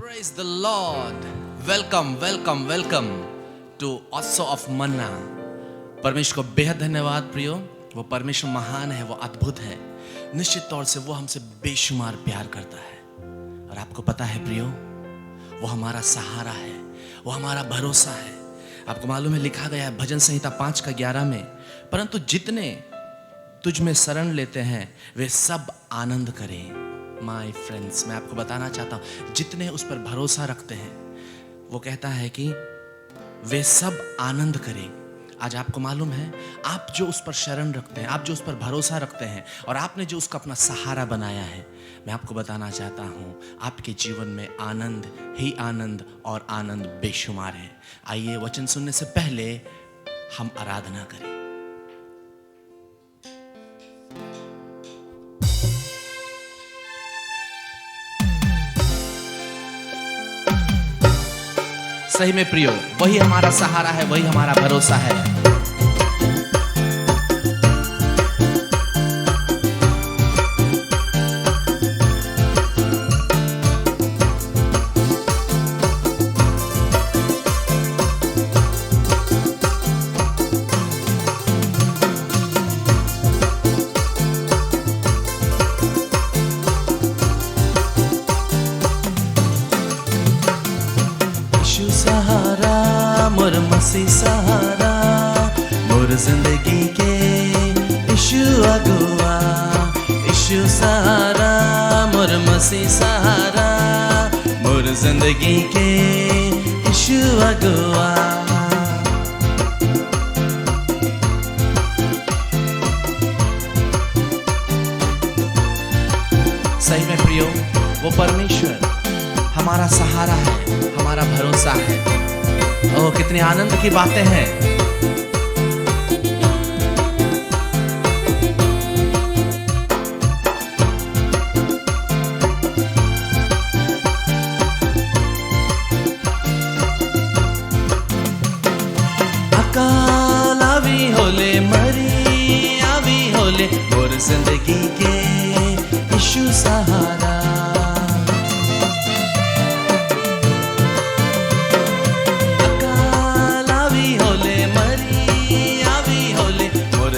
Praise the Lord. Welcome, welcome, welcome to Also of Manna. परमेश्वर को बेहद धन्यवाद प्रियो। वो परमेश्वर महान है, वो अद्भुत है। निश्चित तौर से वो हमसे बेशुमार प्यार करता है। और आपको पता है प्रियो, वो हमारा सहारा है, वो हमारा भरोसा है। आपको मालूम है, लिखा गया है भजन संहिता 5:11 में, परंतु जितने तुझ में शरण लेते हैं वे सब आनंद करें। माय फ्रेंड्स, मैं आपको बताना चाहता हूं, जितने उस पर भरोसा रखते हैं, वो कहता है कि वे सब आनंद करें। आज आपको मालूम है, आप जो उस पर शरण रखते हैं, आप जो उस पर भरोसा रखते हैं और आपने जो उसका अपना सहारा बनाया है, मैं आपको बताना चाहता हूं, आपके जीवन में आनंद ही आनंद और आनंद बेशुमार है। आइए वचन सुनने से पहले हम आराधना करें। सही में प्रियो, वही हमारा सहारा है, वही हमारा भरोसा है। सहारा मोर मसीह सहारा, मोर जिंदगी के यीशु अगुआ। यीशु सहारा मोर मसीह सहारा, मोर जिंदगी के यीशु अगुआ। सही में प्रियो, वो परमेश्वर हमारा सहारा है, हमारा भरोसा है। ओह, कितनी आनंद की बातें हैं। अकाल आवी होले, मरी आवी होले, मोर जिंदगी के यीशु सहारा।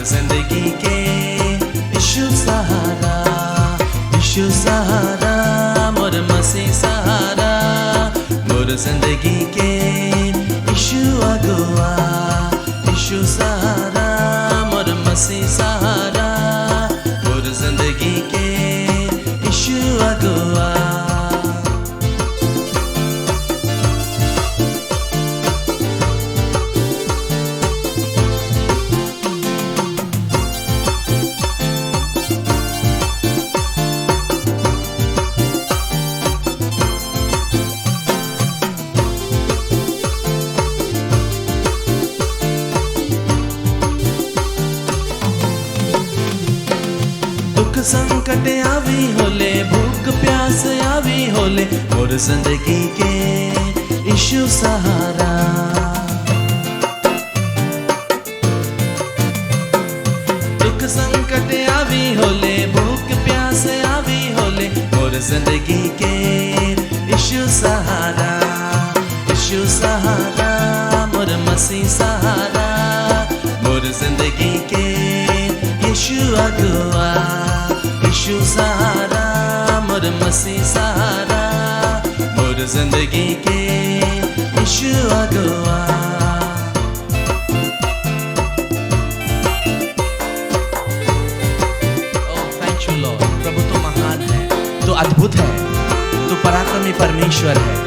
जिंदगी के यीशु सहारा, यीशु सहारा मोर मसीह सहारा, मोर जिंदगी के यीशु अगुआ। यीशु सहारा मोर मसीह सहारा, मोर जिंदगी के यीशु अगुआ। संकट आवी होले, भूख प्यास आवी होले, मोर जिंदगी के यीशु सहारा। दुख संकट आवी होले, भूख प्यास आवी होले, मोर जिंदगी के यीशु सहारा। यीशु सहारा मोर मसीह सहारा, मोर जिंदगी के यीशु अगुआ। यीशु सहारा मोर मसीह सहारा, मोर जिंदगी के यीशु अगुआ। ओह, थैंक यू लॉर्ड। प्रभु तो महान है, तो अद्भुत है, तो पराक्रमी परमेश्वर है।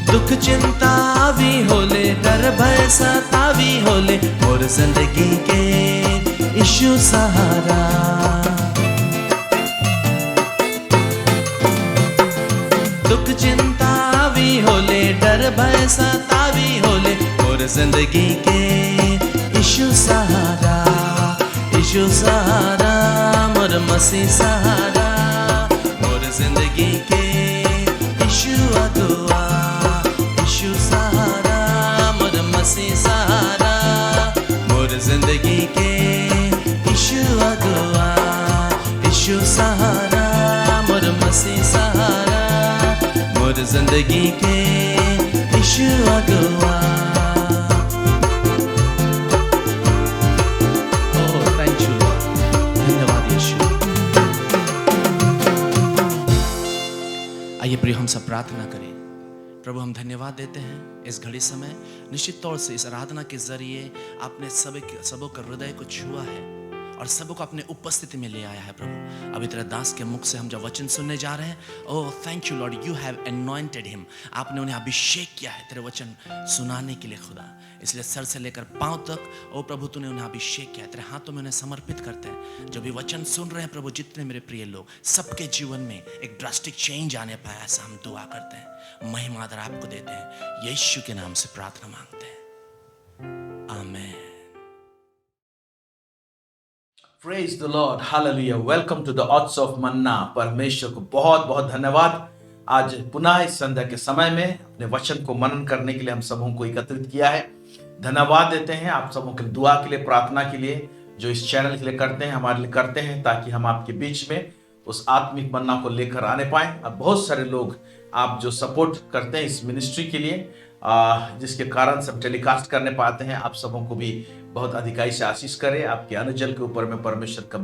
दुख चिंता आवी होले, डर भय सतावी होले, मोर जिंदगी के यीशु सहारा। दुख चिंता आवी होले, डर भय सतावी होले, मोर जिंदगी के यीशु सहारा। यीशु सहारा मोर मसीह सहारा, मोर जिंदगी के यीशु अगुआ। मोर जिंदगी के यीशु अगुआ। ओह थैंक यू लॉर्ड, धन्यवाद यीशु। आइए प्रिय हम सब प्रार्थना करें। प्रभु हम धन्यवाद देते हैं इस घड़ी समय, निश्चित तौर से इस आराधना के जरिए आपने सबों के हृदय को छुआ है और सबों को अपने उपस्थिति में ले आया है। प्रभु अभी तेरे दास के मुख से हम जब वचन सुनने जा रहे हैं, oh thank you Lord, you have anointed him, आपने उन्हें अभिषेक किया है तेरे वचन सुनाने के लिए खुदा। इसलिए सर से लेकर पांव तक ओ प्रभु तूने उन्हें अभिषेक किया है, तेरे हाथों में उन्हें समर्पित करते हैं। जो भी वचन सुन रहे हैं प्रभु, जितने मेरे प्रिय लोग, सबके जीवन में एक ड्रास्टिक चेंज आने पाए, ऐसा हम दुआ करते हैं। महिमा आदर आपको देते हैं, यीशु के नाम से प्रार्थना मांगते हैं, आमीन। Praise the Lord, Hallelujah. Welcome to the Odds of Manna. परमेश्वर को बहुत बहुत धन्यवाद। आज पुनः इस संध्या के समय में अपने वचन को मनन करने के लिए हम सबों को एकत्रित किया है। धन्यवाद देते हैं आप सबों के दुआ के लिए, प्रार्थना के लिए, जो इस चैनल के लिए करते हैं, हमारे लिए करते हैं, ताकि हम आपके बीच में उस आत्मिक मन्ना को लेकर आने पाए। अब बहुत सारे लोग आप जो सपोर्ट करते हैं इस मिनिस्ट्री के लिए, जिसके कारण सब टेलीकास्ट करने पाते हैं, आप सबों को भी बहुत अधिकाई से आशीष करे। आपके अनुजल के ऊपर में परमेश्वर का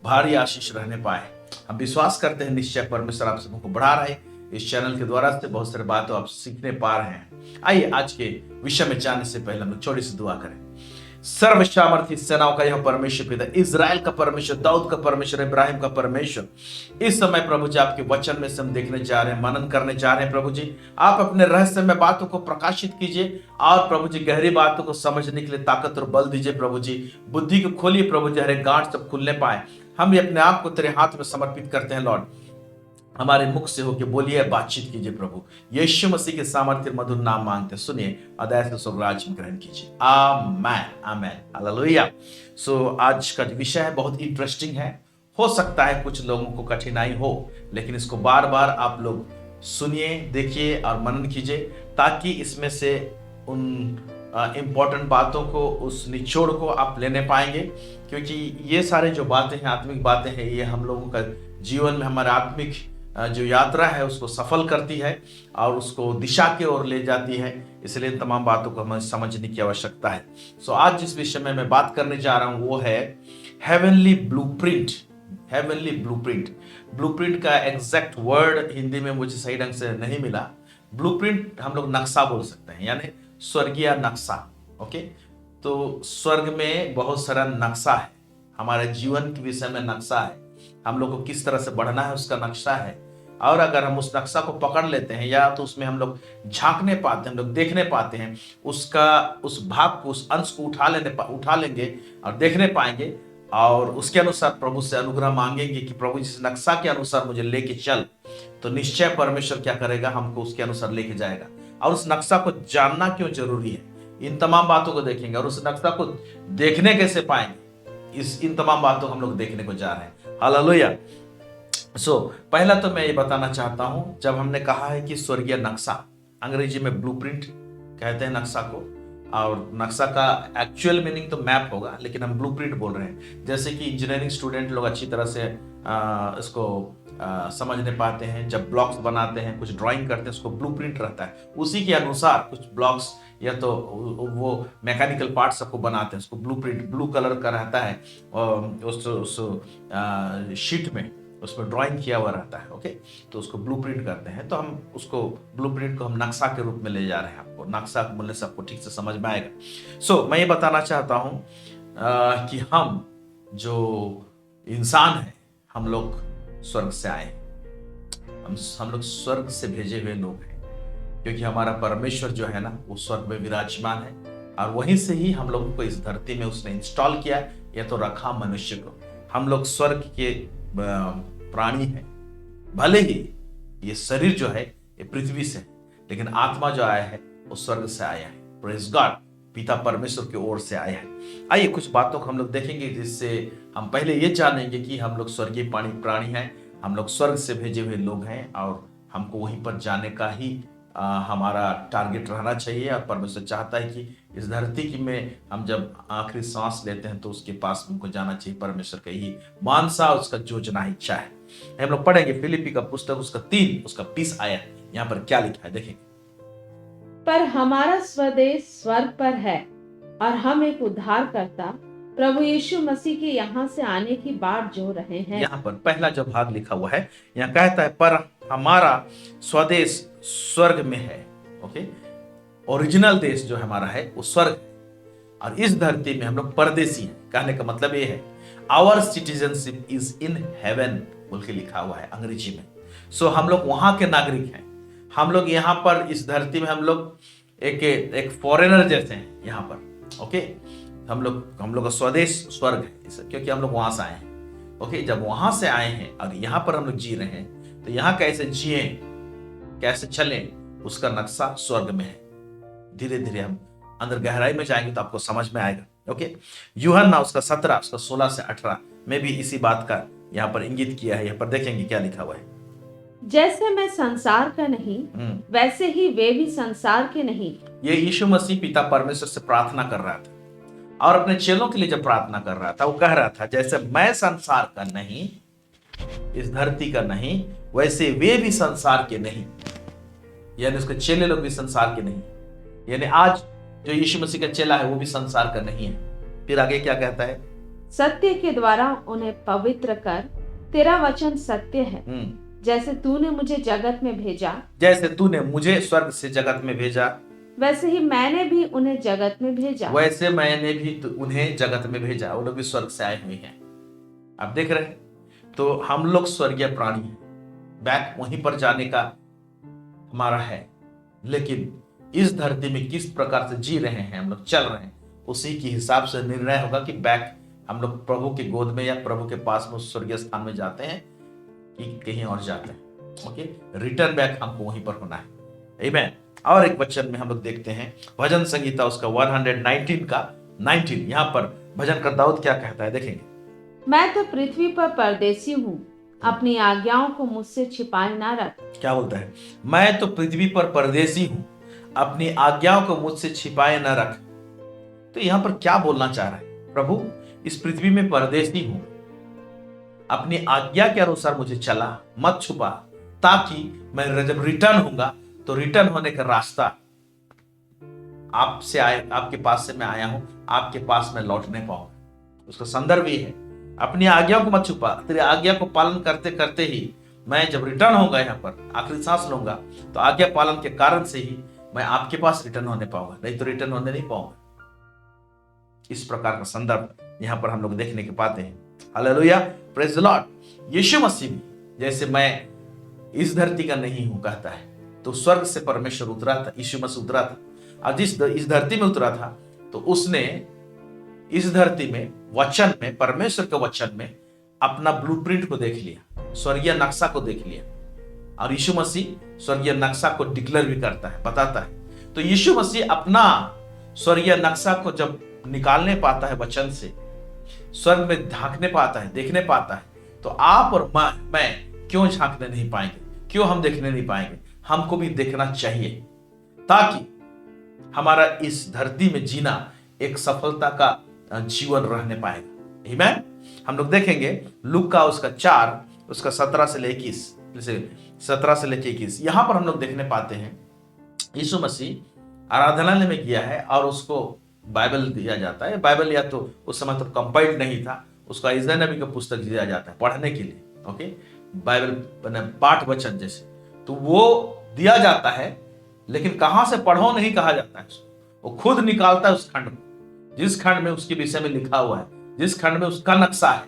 भारी आशीष रहने पाए। हम विश्वास करते हैं निश्चय परमेश्वर आप सबों को बढ़ा रहे। इस चैनल के द्वारा से बहुत सारे बातें आप सीखने पा रहे हैं। आइए आज के विषय में जाने से पहले हम छोटी सी दुआ करें। सर्व सामर्थी सेनाओं का यह परमेश्वर पिता, इजराइल का परमेश्वर, दाऊद का परमेश्वर, इब्राहिम का परमेश्वर, इस समय प्रभु जी आपके वचन में से हम देखने जा रहे हैं, मनन करने जा रहे हैं। प्रभु जी आप अपने रहस्यमय बातों को प्रकाशित कीजिए और प्रभु जी गहरी बातों को समझने के लिए ताकत और बल दीजिए। प्रभु जी बुद्धि को खोलिए प्रभु जी, हरे गांठ सब खुलने पाए। हम भी अपने आप को तेरे हाथ में समर्पित करते हैं लॉर्ड, हमारे मुख से होकर बोलिए, बातचीत कीजिए प्रभु। यीशु मसीह के सामर्थ्य मधुर नाम मांगते, सुनिए अदय से स्वर्गराज में ग्रहण कीजिए, आमेन आमेन हालेलुया। सो आज का विषय है बहुत इंटरेस्टिंग है। हो सकता है कुछ लोगों को कठिनाई हो, लेकिन इसको बार बार आप लोग सुनिए, देखिए और मनन कीजिए, ताकि इसमें से उन इंपॉर्टेंट बातों को, उस निचोड़ को आप लेने पाएंगे। क्योंकि ये सारे जो बातें हैं, आत्मिक बातें हैं, ये हम लोगों का जीवन में हमारे आत्मिक जो यात्रा है उसको सफल करती है और उसको दिशा की ओर ले जाती है। इसलिए इन तमाम बातों को हमें समझने की आवश्यकता है। सो आज जिस विषय में मैं बात करने जा रहा हूं वो है heavenly blueprint. Heavenly blueprint, blueprint का एग्जैक्ट वर्ड हिंदी में मुझे सही ढंग से नहीं मिला। ब्लूप्रिंट हम लोग नक्शा बोल सकते हैं, यानी स्वर्गीय नक्शा। ओके, तो स्वर्ग में बहुत सारा नक्शा है, हमारे जीवन के विषय में नक्शा है, हम लोग को किस तरह से बढ़ना है उसका नक्शा है। और अगर हम उस नक्शा को पकड़ लेते हैं, या तो उसमें हम लोग झांकने पाते हैं, हम लोग देखने पाते हैं, उसका उस भाग को, उस अंश को उठा लेंगे और देखने पाएंगे, और उसके अनुसार प्रभु से अनुग्रह मांगेंगे कि प्रभु जिस नक्शा के अनुसार मुझे लेके चल, तो निश्चय परमेश्वर क्या करेगा, हमको उसके अनुसार लेके जाएगा। और उस नक्शा को जानना क्यों जरूरी है, इन तमाम बातों को देखेंगे। और उस नक्शा को देखने कैसे पाएंगे, इन तमाम बातों को हम लोग देखने को जा रहे हैं। हालेलुया। सो पहला तो मैं ये बताना चाहता हूं, जब हमने कहा है कि स्वर्गीय नक्शा, अंग्रेजी में ब्लूप्रिंट कहते हैं नक्शा को, और नक्शा का एक्चुअल मीनिंग तो मैप होगा, लेकिन हम ब्लूप्रिंट बोल रहे हैं। जैसे कि इंजीनियरिंग स्टूडेंट लोग अच्छी तरह से इसको समझने पाते हैं। जब ब्लॉक्स बनाते हैं, कुछ ड्राइंग करते हैं, उसको ब्लूप्रिंट रहता है, उसी के अनुसार कुछ ब्लॉक्स या तो वो मैकेनिकल पार्ट सबको बनाते हैं, उसको ब्लूप्रिंट, ब्लू कलर का रहता है उस शीट में, उसमें ड्राइंग किया हुआ रहता है। ओके, तो उसको ब्लूप्रिंट करते हैं। तो हम उसको ब्लूप्रिंट को हम नक्शा के रूप में ले जा रहे हैं। आपको नक्शा बोलने से आपको ठीक से समझ में आएगा। सो मैं ये बताना चाहता हूँ कि हम जो इंसान है, हम लोग स्वर्ग से आए, हम लोग स्वर्ग से भेजे हुए लोग हैं, क्योंकि हमारा परमेश्वर जो है ना, वो स्वर्ग में विराजमान है, और वहीं से ही हम लोगों को इस धरती में उसने इंस्टॉल किया या तो रखा मनुष्य को। हम लोग स्वर्ग के प्राणी हैं, भले ही ये शरीर जो है ये पृथ्वी से है, लेकिन आत्मा जो आया है वो स्वर्ग से आया है। प्रेज गॉड, पिता परमेश्वर की ओर से आया है। आइए कुछ बातों को हम लोग देखेंगे, जिससे हम पहले ये जानेंगे कि हम लोग स्वर्गीय प्राणी हैं, हम लोग स्वर्ग से भेजे हुए लोग हैं, और हमको वहीं पर जाने का ही हमारा टारगेट रहना चाहिए। और परमेश्वर चाहता है कि इस धरती की में हम जब आखिरी सांस लेते हैं तो उसके पास हमको जाना चाहिए। परमेश्वर का ही मानसा, उसका योजना, इच्छा है। हम लोग पढ़ेंगे फिलिपी का पुस्तक उसका 3 उसका 20 आयत, यहाँ पर क्या लिखा है देखेंगे। पर हमारा स्वदेश स्वर्ग पर है और हम एक उद्धारकर्ता प्रभु यीशु मसीह के यहाँ से आने की बाट जो रहे हैं। यहाँ पर पहला जो भाग लिखा हुआ है, यहाँ कहता है पर हमारा स्वदेश स्वर्ग में है। ओके, ओरिजिनल देश जो हमारा है वो स्वर्ग है, और इस धरती में हम लोग परदेसी हैं। कहने का मतलब ये है our citizenship is in heaven बोल के लिखा हुआ है अंग्रेजी में। सो हम लोग वहां के नागरिक हैं। हम लोग यहाँ पर इस धरती में हम लोग एक फॉरेनर जैसे हैं यहाँ पर। ओके, हम लोग का स्वदेश स्वर्ग है, क्योंकि हम लोग वहां से आए हैं। ओके, जब वहां से आए हैं और यहाँ पर हम लोग जी रहे हैं, तो यहाँ कैसे जिए कैसे चलें उसका नक्शा स्वर्ग में है। धीरे धीरे हम अंदर गहराई में जाएंगे तो आपको समझ में आएगा। ओके, यूहन्ना उसका 17 उसका 16 से 18 में भी इसी बात का यहाँ पर इंगित किया है। यहाँ पर देखेंगे क्या लिखा हुआ है। जैसे मैं संसार का नहीं वैसे ही वे भी संसार के नहीं। ये यीशु मसीह पिता परमेश्वर से प्रार्थना कर रहा था, और अपने चेलों के लिए जब प्रार्थना कर रहा था वो कह रहा था जैसे मैं संसार का नहीं, इस धरती का नहीं, वैसे वे भी संसार के नहीं। यानी उसके चेले लोग भी संसार के नहीं। यानी आज जो यीशु मसीह का चेला है वो भी संसार का नहीं है। फिर आगे क्या कहता है, सत्य के द्वारा उन्हें पवित्र कर, तेरा वचन सत्य है। जैसे तूने मुझे जगत में भेजा, जैसे तूने मुझे स्वर्ग से जगत में भेजा, वैसे ही मैंने भी उन्हें जगत में भेजा। वैसे मैंने भी उन्हें जगत में भेजा। वो लोग भी स्वर्ग से आए हुए हैं। आप देख रहे हैं, तो हम लोग स्वर्गीय प्राणी हैं। बैक वहीं पर जाने का हमारा है, लेकिन इस धरती में किस प्रकार से जी रहे हैं, हम लोग चल रहे हैं, उसी के हिसाब से निर्णय होगा कि बैक हम लोग प्रभु की गोद में या प्रभु के पास में स्वर्गीय स्थान में जाते हैं कि कहीं और जाते हैं। ओके, रिटर्न बैक हमको वहीं पर होना है। आमीन। और एक वचन में हम लोग देखते हैं भजन संगीता उसका 119 का 19, यहाँ पर भजन का दाऊद क्या कहता है देखेंगे। मैं तो पृथ्वी पर परदेसी हूँ, अपनी आज्ञाओं को मुझसे छिपाए ना रख। क्या बोलता है, मैं तो पृथ्वी पर परदेसी हूँ, अपनी आज्ञाओं को मुझसे छिपाए न रख। तो यहाँ पर क्या बोलना चाह रहा है, प्रभु इस पृथ्वी में परदेसी हूँ, अपनी आज्ञा के अनुसार मुझे चला, मत छुपा, ताकि मैं जब रिटर्न होऊंगा तो रिटर्न होने का रास्ता आपसे आए, आपके पास से मैं आया हूं, आपके पास मैं लौटने पाऊंगा। उसका संदर्भ ये है, अपनी आज्ञा को मत छुपा। तेरी आज्ञा को पालन करते करते ही मैं जब रिटर्न होऊंगा, यहाँ पर आखिरी सांस लूंगा, तो आज्ञा पालन के कारण से ही मैं आपके पास रिटर्न होने पाऊंगा, नहीं तो रिटर्न होने नहीं पाऊंगा। इस प्रकार का संदर्भ यहाँ पर हम लोग देखने के पाते हैं। Hallelujah, praise the lord. यीशु मसीह भी जैसे मैं इस धरती का नहीं हूं कहता है, तो स्वर्ग से परमेश्वर उतरा था, यीशु मसीह उतरा था, और जिस इस धरती में उतरा था तो उसने इस धरती में वचन में, परमेश्वर के वचन में अपना ब्लूप्रिंट को देख लिया, स्वर्गीय नक्शा को देख लिया। और यीशु मसीह स्वर्गीय नक्शा को डिक्लेयर भी करता है, बताता है। तो यीशु मसीह अपना स्वर्गीय नक्शा को जब निकालने पाता है वचन से, स्वर्ग में झांकने पाता है, देखने पाता है, तो आप और मैं क्यों झांकने नहीं पाएंगे, क्यों हम देखने नहीं पाएंगे? हमको भी देखना चाहिए, ताकि हमारा इस धरती में जीना एक सफलता का जीवन रहने पाएगा। आमीन। हम लोग देखेंगे लूका उसका 4 उसका 17 से लेकर 21, यहां पर हम लोग देखने पाते हैं यीशु मसीह आराधनालय में गया है और उसको बाइबल दिया जाता है। बाइबल या तो उस समय तो कंपाइल्ड नहीं था, उसका इज़राइल नबी का पुस्तक दिया जाता है पढ़ने के लिए। ओके, बाइबल पाठ वचन जैसे, तो वो दिया जाता है, लेकिन कहां से पढ़ो नहीं कहा जाता है। वो खुद निकालता है उस खंड को, जिस खंड में उसके विषय में लिखा हुआ है, जिस खंड में उसका नक्शा है।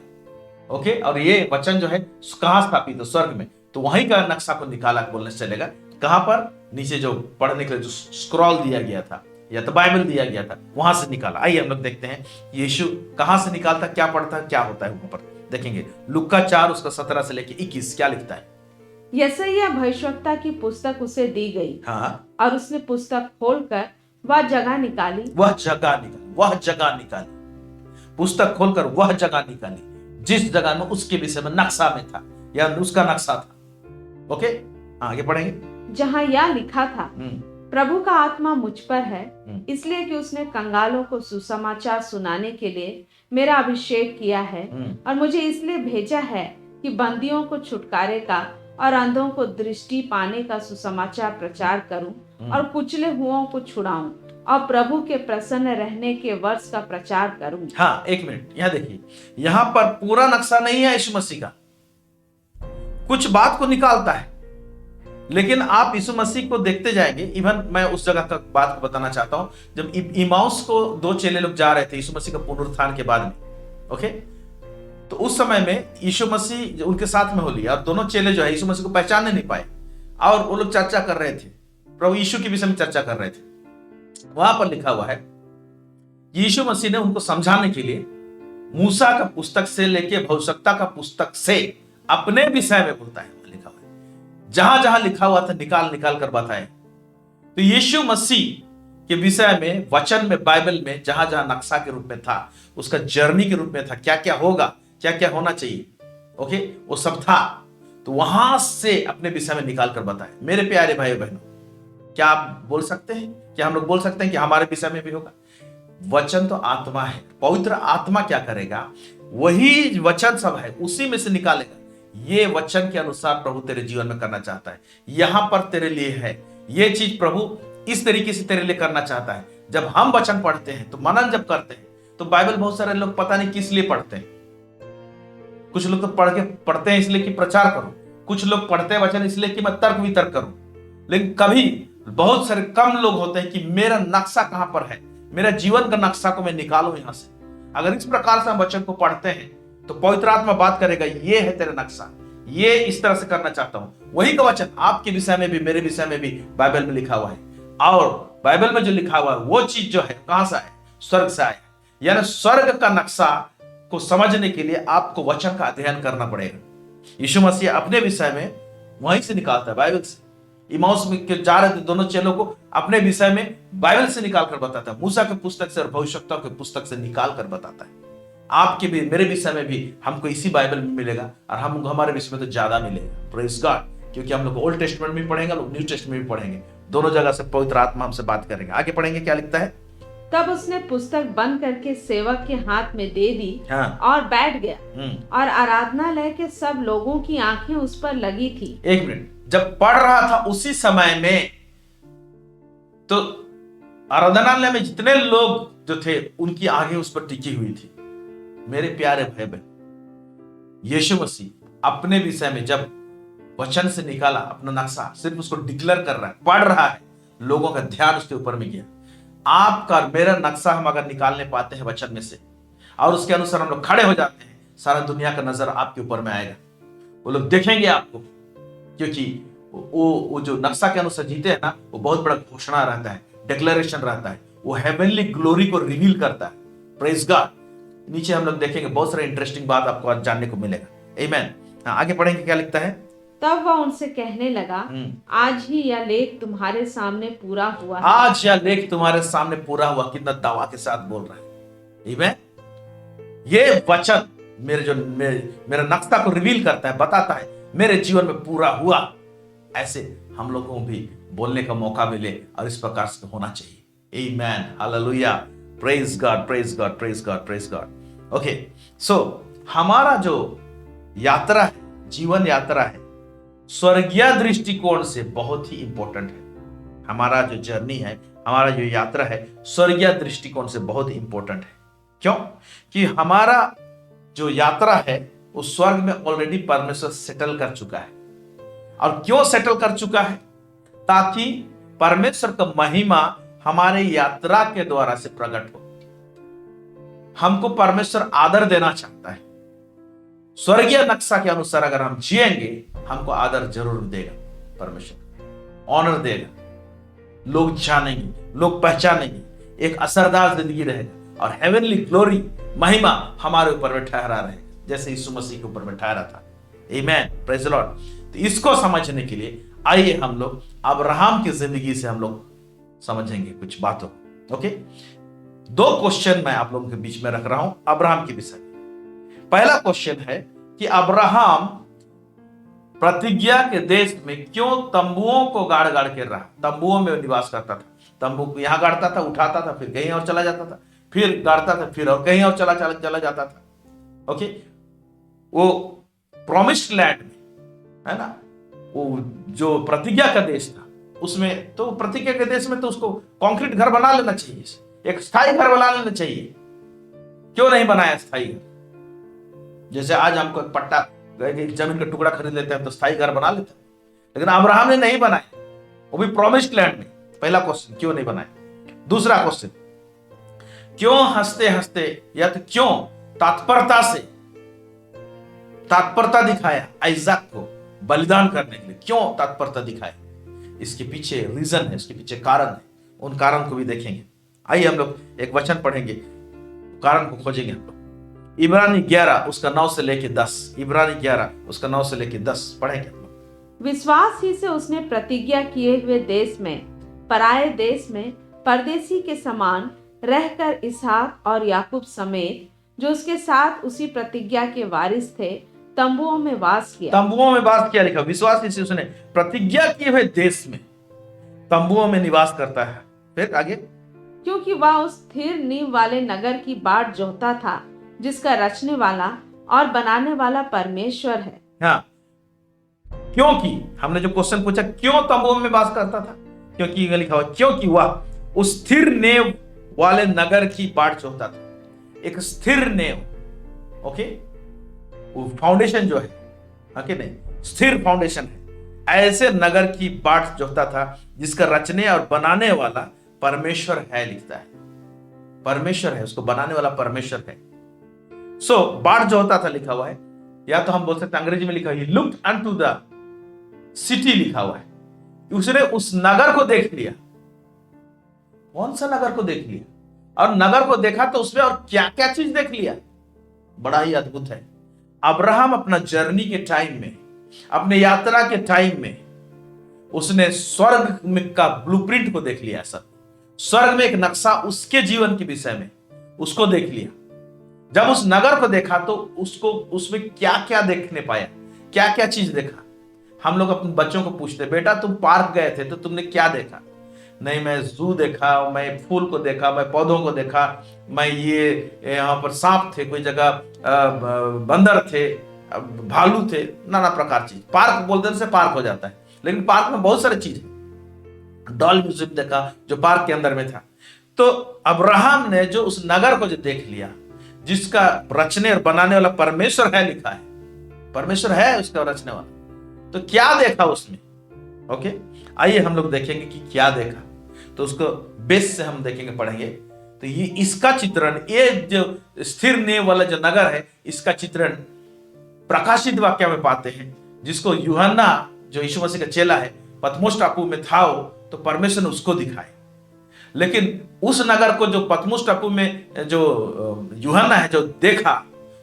ओके, और ये वचन जो है कहां स्थापित है, स्वर्ग में, तो वहीं का नक्शा को निकाला बोलने से चलेगा। कहां पर, नीचे जो पढ़ने के लिए जो स्क्रॉल दिया गया था या तो बाइबल दिया गया था, वहां से निकाला। आइए हम लोग देखते हैं यीशु कहां से निकालता, क्या पढ़ता है, क्या होता है वहां पर। देखेंगे लूका 4 उसका 17 से लेकर 21 क्या लिखता है। यशायाह भविष्यवक्ता की पुस्तक उसे दी गई, हाँ, और उसने पुस्तक खोलकर वह जगह निकाली, पुस्तक खोलकर वह जगह निकाली जिस जगह में उसके विषय में नक्शा में था या उसका नक्शा था। ओके, आगे पढ़ेंगे। जहाँ यह लिखा था, प्रभु का आत्मा मुझ पर है, इसलिए कि उसने कंगालों को सुसमाचार सुनाने के लिए मेरा अभिषेक किया है, और मुझे इसलिए भेजा है कि बंदियों को छुटकारे का और अंधों को दृष्टि पाने का सुसमाचार प्रचार करूं और कुचले हुओं को छुड़ाऊं और प्रभु के प्रसन्न रहने के वर्ष का प्रचार करूं। हाँ, एक मिनट यहां देखिए, यहां पर पूरा नक्शा नहीं है यीशु मसीह का, कुछ बात को निकालता है, लेकिन आप यीशु मसीह को देखते जाएंगे। इवन मैं उस जगह तक बात को बताना चाहता हूं, जब इमाउस को दो चेले लोग जा रहे थे यीशु मसीह का पुनरुत्थान के बाद में, ओके, तो उस समय में यीशु मसीह उनके साथ में हो लिया और दोनों चेले जो है यीशु मसीह को पहचानने नहीं पाए और वो लोग चर्चा कर रहे थे, प्रभु यीशु के विषय में चर्चा कर रहे थे। वहां पर लिखा हुआ है यीशु मसीह ने उनको समझाने के लिए मूसा का पुस्तक से लेके भविष्यवक्ता का पुस्तक से अपने विषय में बोलता है, लिखा हुआ है, जहां जहां लिखा हुआ था निकाल निकाल कर बताए। तो यीशु मसीह के विषय में वचन में, बाइबल में जहां जहां नक्शा के रूप में था, उसका जर्नी के रूप में था, क्या क्या होगा, क्या क्या होना चाहिए, ओके, वो सब था। तो वहां से अपने विषय में निकाल कर बताए। मेरे प्यारे भाई बहनों, क्या आप बोल सकते हैं, क्या हम लोग बोल सकते हैं कि हमारे विषय में भी होगा? वचन तो आत्मा है, पवित्र आत्मा क्या करेगा, वही वचन सब है, उसी में से निकालेगा। ये वचन के अनुसार प्रभु तेरे जीवन में करना चाहता है, यहां पर तेरे लिए है, ये चीज प्रभु इस तरीके से तेरे लिए करना चाहता है। जब हम वचन पढ़ते हैं तो मनन जब करते हैं तो बाइबल बहुत सारे लोग पता नहीं किस लिए पढ़ते हैं। कुछ लोग तो पढ़ते हैं इसलिए कि प्रचार करूं, कुछ लोग पढ़ते हैं वचन इसलिए कि मैं तर्क वितर्क करूं, लेकिन कभी बहुत सारे कम लोग होते हैं कि मेरा नक्शा कहां पर है, मेरा जीवन का नक्शा को मैं निकालूं यहां से। अगर इस प्रकार से हम वचन को पढ़ते हैं तो पवित्र आत्मा बात करेगा, ये है तेरा नक्शा, ये इस तरह से करना चाहता हूं। वही का वचन आपके विषय में भी, मेरे विषय में भी बाइबल में लिखा हुआ है। और बाइबल में जो लिखा हुआ है वो चीज जो है कहां से आए, स्वर्ग से आए। यानी स्वर्ग का नक्शा को समझने के लिए आपको वचन का अध्ययन करना पड़ेगा। यीशु मसीह अपने विषय में वहीं से निकालता है, बाइबल से। इमाउस में जा रहे थे दोनों चेलों को अपने विषय में बाइबल से निकाल कर बताता है, मूसा के पुस्तक से और भविष्यवक्ता के पुस्तक से निकाल कर बताता है। आपके भी, मेरे विषय में भी हमको इसी बाइबल में मिलेगा और हमारे विषय में तो ज्यादा मिलेगा, प्रेज गॉड, क्योंकि हम लोग ओल्ड टेस्टमेंट में पढ़ेंगे, लोग न्यू टेस्टमेंट में भी पढ़ेंगे, दोनों जगह से पवित्र आत्मा हमसे बात करेंगे। आगे पढ़ेंगे, क्या लिखता है? तब उसने पुस्तक बंद करके सेवक के हाथ में दे दी, हाँ। और बैठ गया। और आराधनालय के सब लोगों की आंखें उस पर लगी थी। एक मिनट, जब पढ़ रहा था उसी समय में तो आराधनालय में जितने लोग जो थे उनकी आंखें उस पर टिकी हुई थी। मेरे प्यारे भाई बहन, यीशु मसीह अपने विषय में जब वचन से निकाला अपना नक्शा, सिर्फ उसको डिक्लेयर कर रहा है, पढ़ रहा है, लोगों का ध्यान उसके ऊपर में गया। आपका मेरा नक्शा हम अगर निकालने पाते हैं वचन में से और उसके अनुसार हम लोग खड़े हो जाते हैं, सारा दुनिया का नजर आपके ऊपर में आएगा। वो लोग देखेंगे आपको, क्योंकि वो जो नक्शा के अनुसार जीते हैं ना, वो बहुत बड़ा घोषणा रहता है, डिक्लेरेशन रहता है, वो हेवनली ग्लोरी को रिवील करता है। Praise God. नीचे हम लोग देखेंगे बहुत सारे इंटरेस्टिंग बात आपको आज जानने को मिलेगा। आमीन। आगे पढ़ेंगे, क्या लिखता है? तब वह उनसे कहने लगा, आज ही यह लेख तुम्हारे सामने पूरा हुआ है। आज यह लेख तुम्हारे सामने पूरा हुआ। कितना दावा के साथ बोल रहा है। आमीन। ये वचन मेरा नक्शा को रिवील करता है, बताता है, मेरे जीवन में पूरा हुआ। ऐसे हम लोगों को भी बोलने का मौका मिले और इस प्रकार से होना चाहिए। आमीन, hallelujah, praise God, praise God, praise God, praise God. Okay, so हमारा जो यात्रा है, जीवन यात्रा है, स्वर्गीय दृष्टिकोण से बहुत ही इंपॉर्टेंट है। हमारा जो जर्नी है, हमारा जो यात्रा है, स्वर्गीय दृष्टिकोण से बहुत इंपॉर्टेंट है। क्यों? कि हमारा जो यात्रा है वो स्वर्ग में ऑलरेडी परमेश्वर सेटल कर चुका है। और क्यों सेटल कर चुका है? ताकि परमेश्वर का महिमा हमारे यात्रा के द्वारा से प्रकट हो। हमको परमेश्वर आदर देना चाहता है। स्वर्गीय नक्शा के अनुसार अगर हम जिएंगे, हमको आदर जरूर देगा परमेश्वर, ऑनर देगा, लोग जानेंगे, लोग पहचानेंगे, एक असरदार जिंदगी रहेगा और हेवनली ग्लोरी, महिमा हमारे ऊपर में ठहरा रहेगा, जैसे यीशु मसीह के ऊपर में ठहरा था। आमीन, प्रेज द लॉर्ड। तो इसको समझने के लिए आइए हम लोग अब्राहम की जिंदगी से हम लोग समझेंगे कुछ बातों। ओके, 2 क्वेश्चन मैं आप लोगों के बीच में रख रहा हूं अब्राहम के विषय में। पहला क्वेश्चन है कि अब्राहम प्रतिज्ञा के देश में क्यों तंबुओं को गाड़ गाड़ के रहा, तंबुओं में निवास करता था। तंबू को यहां गाड़ता था, उठाता था, फिर कहीं और चला जाता था, फिर गाड़ता था, फिर और कहीं और चला जाता था। ओके, वो प्रॉमिस्ड लैंड में, है ना, वो जो प्रतिज्ञा का देश था उसमें, तो प्रतिज्ञा के देश में तो उसको कंक्रीट घर बना लेना चाहिए, एक स्थायी घर बना लेना चाहिए। क्यों नहीं बनाया स्थायी घर? जैसे आज हमको एक पट्टा, एक जमीन का टुकड़ा खरीद लेते हैं तो स्थायी घर बना लेते हैं, लेकिन अब्राहम ने नहीं बनाया, वो भी प्रॉमिस्ड लैंड में। पहला क्वेश्चन, क्यों नहीं बनाया? दूसरा क्वेश्चन, क्यों हंसते हंसते, या तो क्यों तत्परता दिखाया आइजक को बलिदान करने के लिए? क्यों तत्परता दिखाया? इसके पीछे रीजन है, इसके पीछे कारण है, उन कारण को भी देखेंगे। आइए हम लोग एक वचन पढ़ेंगे, कारण को खोजेंगे हम लोग। इब्रानी 11 उसका 9 से लेके 10, इब्रानी 11 उसका 9 से लेके 10 पढ़ेंगे हम लोग। विश्वास ही से उसने प्रतिज्ञा किए हुए देश में, पराये देश में परदेसी के समान रहकर इसहाक और याकूब समेत जो उसके साथ उसी प्रतिज्ञा के वारिस थे तंबुओं में वास किया। तंबुओं में वास किया लिखा। विश्वास ही से उसने प्रतिज्ञा किए हुए देश में तंबुओं में निवास करता है। फिर आगे, क्योंकि वह उस स्थिर नींव वाले नगर की बाट जोहता था जिसका रचने वाला और बनाने वाला परमेश्वर है। हाँ, क्योंकि हमने जो क्वेश्चन पूछा, क्यों तंबुओं में वास करता था? क्योंकि ये लिखा हुआ, क्योंकि वह उस स्थिर नेव वाले नगर की बाट जोहता था। एक स्थिर नेव, ओके, वो फाउंडेशन जो है, ओके, नहीं, स्थिर फाउंडेशन है, ऐसे नगर की बाट जोहता था जिसका रचने और बनाने वाला परमेश्वर है। लिखता है परमेश्वर है, उसको बनाने वाला परमेश्वर है। सो बाट जोहता था लिखा हुआ है, या तो हम बोल सकते अंग्रेजी में लिखा है he looked unto the city, लिखा हुआ है, उसने उस नगर को देख लिया। कौन सा नगर को देख लिया? और नगर को देखा तो उसमें और क्या क्या चीज देख लिया, बड़ा ही अद्भुत है। अब्राहम अपना जर्नी के टाइम में, अपने यात्रा के टाइम में, उसने स्वर्ग में का ब्लूप्रिंट को देख लिया। सब स्वर्ग में एक नक्शा उसके जीवन के विषय में उसको देख लिया। जब उस नगर को देखा तो उसको उसमें क्या क्या देखने पाया, क्या क्या चीज देखा। हम लोग अपने बच्चों को पूछते, बेटा तुम पार्क गए थे तो तुमने क्या देखा? नहीं, मैं जू देखा, मैं फूल को देखा, मैं पौधों को देखा, मैं ये यहाँ पर सांप थे, कोई जगह बंदर थे, भालू थे, नाना प्रकार चीज। पार्क बोलते से पार्क हो जाता है, लेकिन पार्क में बहुत सारी चीज है। डॉल म्यूजियम देखा जो पार्क के अंदर में था। तो अब्राहम ने जो उस नगर को जो देख लिया, जिसका रचने और बनाने वाला परमेश्वर है, लिखा है परमेश्वर है उसका रचने वाला, तो क्या देखा उसमें? ओके, आइए हम लोग देखेंगे कि क्या देखा। तो उसको बेस से हम देखेंगे, पढ़ेंगे। तो ये इसका चित्रण, ये जो स्थिर नींव वाला जो नगर है, इसका चित्रण प्रकाशित वाक्य में पाते हैं, जिसको यूहन्ना जो यीशु मसीह का चेला है पतमोस टापू में था, तो परमेश्वर ने उसको दिखाए। लेकिन उस नगर को जो पतमोस टापू में जो यूहन्ना है जो देखा,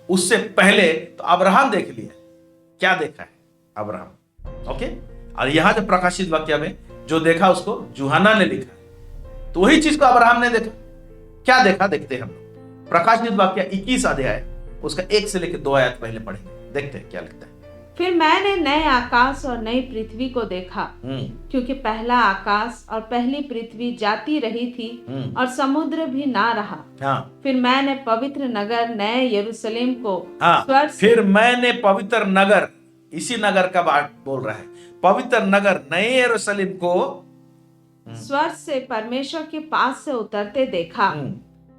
उससे पहले तो अब्राहम देख लिया। क्या देखा है अब्राहम? ओके, और यहां जो प्रकाशित वाक्य में जो देखा उसको यूहन्ना ने लिखा, तो वही चीज को अब्राहम ने देखा। क्या देखा देखते हैं हम लोग। प्रकाशित वाक्य 21 अध्याय उसका 1 से लेकर 2 आयत पहले पढ़ेंगे, देखते हैं क्या लिखता है। फिर मैंने नए आकाश और नई पृथ्वी को देखा, क्योंकि पहला आकाश और पहली पृथ्वी जाती रही थी और समुद्र भी ना रहा। हाँ। फिर मैंने पवित्र नगर नए यरूशलेम को स्वर्ग से, फिर मैंने पवित्र नगर, इसी नगर का बात बोल रहा है, पवित्र नगर नए यरूशलेम को स्वर्ग से परमेश्वर के पास से उतरते देखा।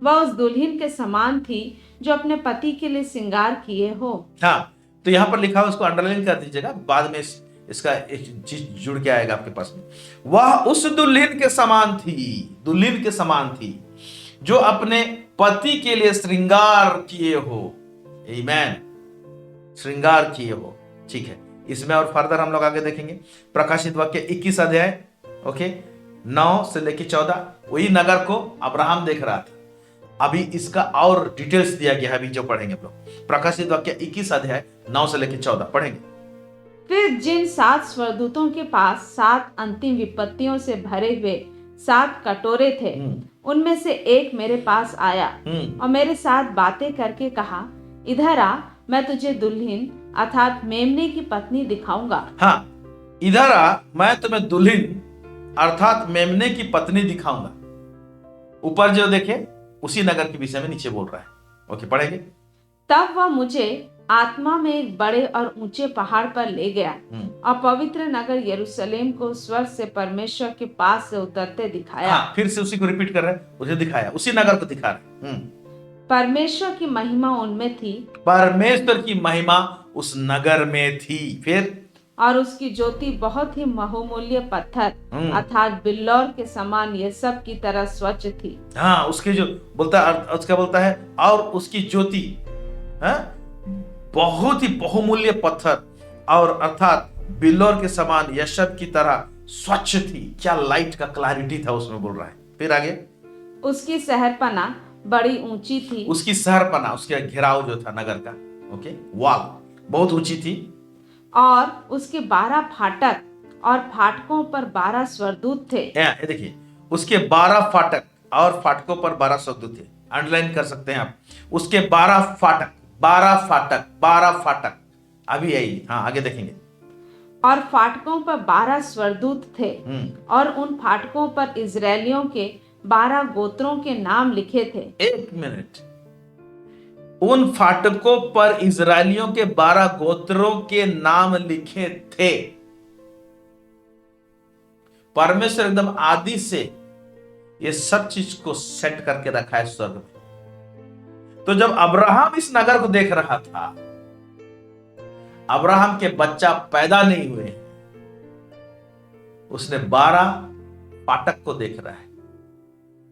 वह उस दुल्हन के समान थी जो अपने पति के लिए श्रृंगार किए हो। हाँ, तो यहाँ पर लिखा हुआ, उसको अंडरलाइन कर दीजिएगा, बाद में इसका एक चीज जुड़ के आएगा आपके पास में। वह उस दुल्हन के समान थी, दुल्हन के समान थी जो अपने पति के लिए श्रृंगार किए हो। आमीन, श्रृंगार किए हो। ठीक है, इसमें और फर्दर हम लोग आगे देखेंगे। प्रकाशित वाक्य 21 अध्याय, ओके, 9 से लेकर 14, वही नगर को अब्राहम देख रहा था। अभी इसका और डिटेल्स दिया गया है, अभी जो पढ़ेंगे हम लोग। प्रकाशित वाक्य 21 अध्याय 9 से लेकर 14 पढ़ेंगे। फिर जिन 7 स्वर्गदूतों के पास 7 अंतिम विपत्तियों से भरे हुए 7 कटोरे थे, उनमें से एक मेरे पास आया और मेरे साथ बातें करके कहा, इधर आ, मैं तुझे दुल्हन अर्थात मेमने की पत्नी दिखाऊंगा। हाँ, इधर आ, मैं तुम्हें दुल्हन अर्थात मेमने की पत्नी दिखाऊंगा। ऊपर जो देखे उसी नगर के विषय में नीचे बोल रहा है। ओके, पढ़ेंगे। तब वह मुझे आत्मा में एक बड़े और ऊंचे पहाड़ पर ले गया और पवित्र नगर यरूशलेम को स्वर्ग से परमेश्वर के पास से उतरते दिखाया। हाँ, फिर से उसी को रिपीट कर रहे हैं, उसे दिखाया, उसी नगर को दिखा रहे हैं। परमेश्वर की महिमा उनमें थी, परमेश्वर की महिमा उस नगर में थी। फिर और उसकी ज्योति बहुत ही बहुमूल्य पत्थर अर्थात बिल्लौर के समान ये सब की तरह स्वच्छ थी। हाँ, उसके जो बोलता है, उसका बोलता है, और उसकी ज्योति बहुत ही बहुमूल्य पत्थर और अर्थात बिल्लौर के समान यशब की तरह स्वच्छ थी। क्या लाइट का क्लैरिटी था उसमें, बोल रहा है। फिर आगे, उसकी शहरपना बड़ी ऊंची थी, उसकी शहरपना, उसके घेराव जो था नगर का, ओके, वॉल बहुत ऊंची थी, और उसके 12 फाटक और फाटकों पर 12 स्वर्गदूत थे। ये देखिए, उसके 12 फाटक और फाटकों पर 12 स्वर्गदूत थे। अंडरलाइन कर सकते हैं आप, उसके 12 फाटक, 12 फाटक, 12 फाटक। अभी यही, हाँ आगे देखेंगे। और फाटकों पर 12 स्वर्गदूत थे, और उन फाटकों पर इजरायलियों के 12 गोत्रों के नाम लिखे थे। एक मिनट, उन फाटकों पर इजरायलियों के 12 गोत्रों के नाम लिखे थे। परमेश्वर एकदम आदि से ये सब चीज को सेट करके रखा है स्वर्ग में। तो जब अब्राहम इस नगर को देख रहा था, अब्राहम के बच्चा पैदा नहीं हुए, उसने 12 फाटक को देख रहा है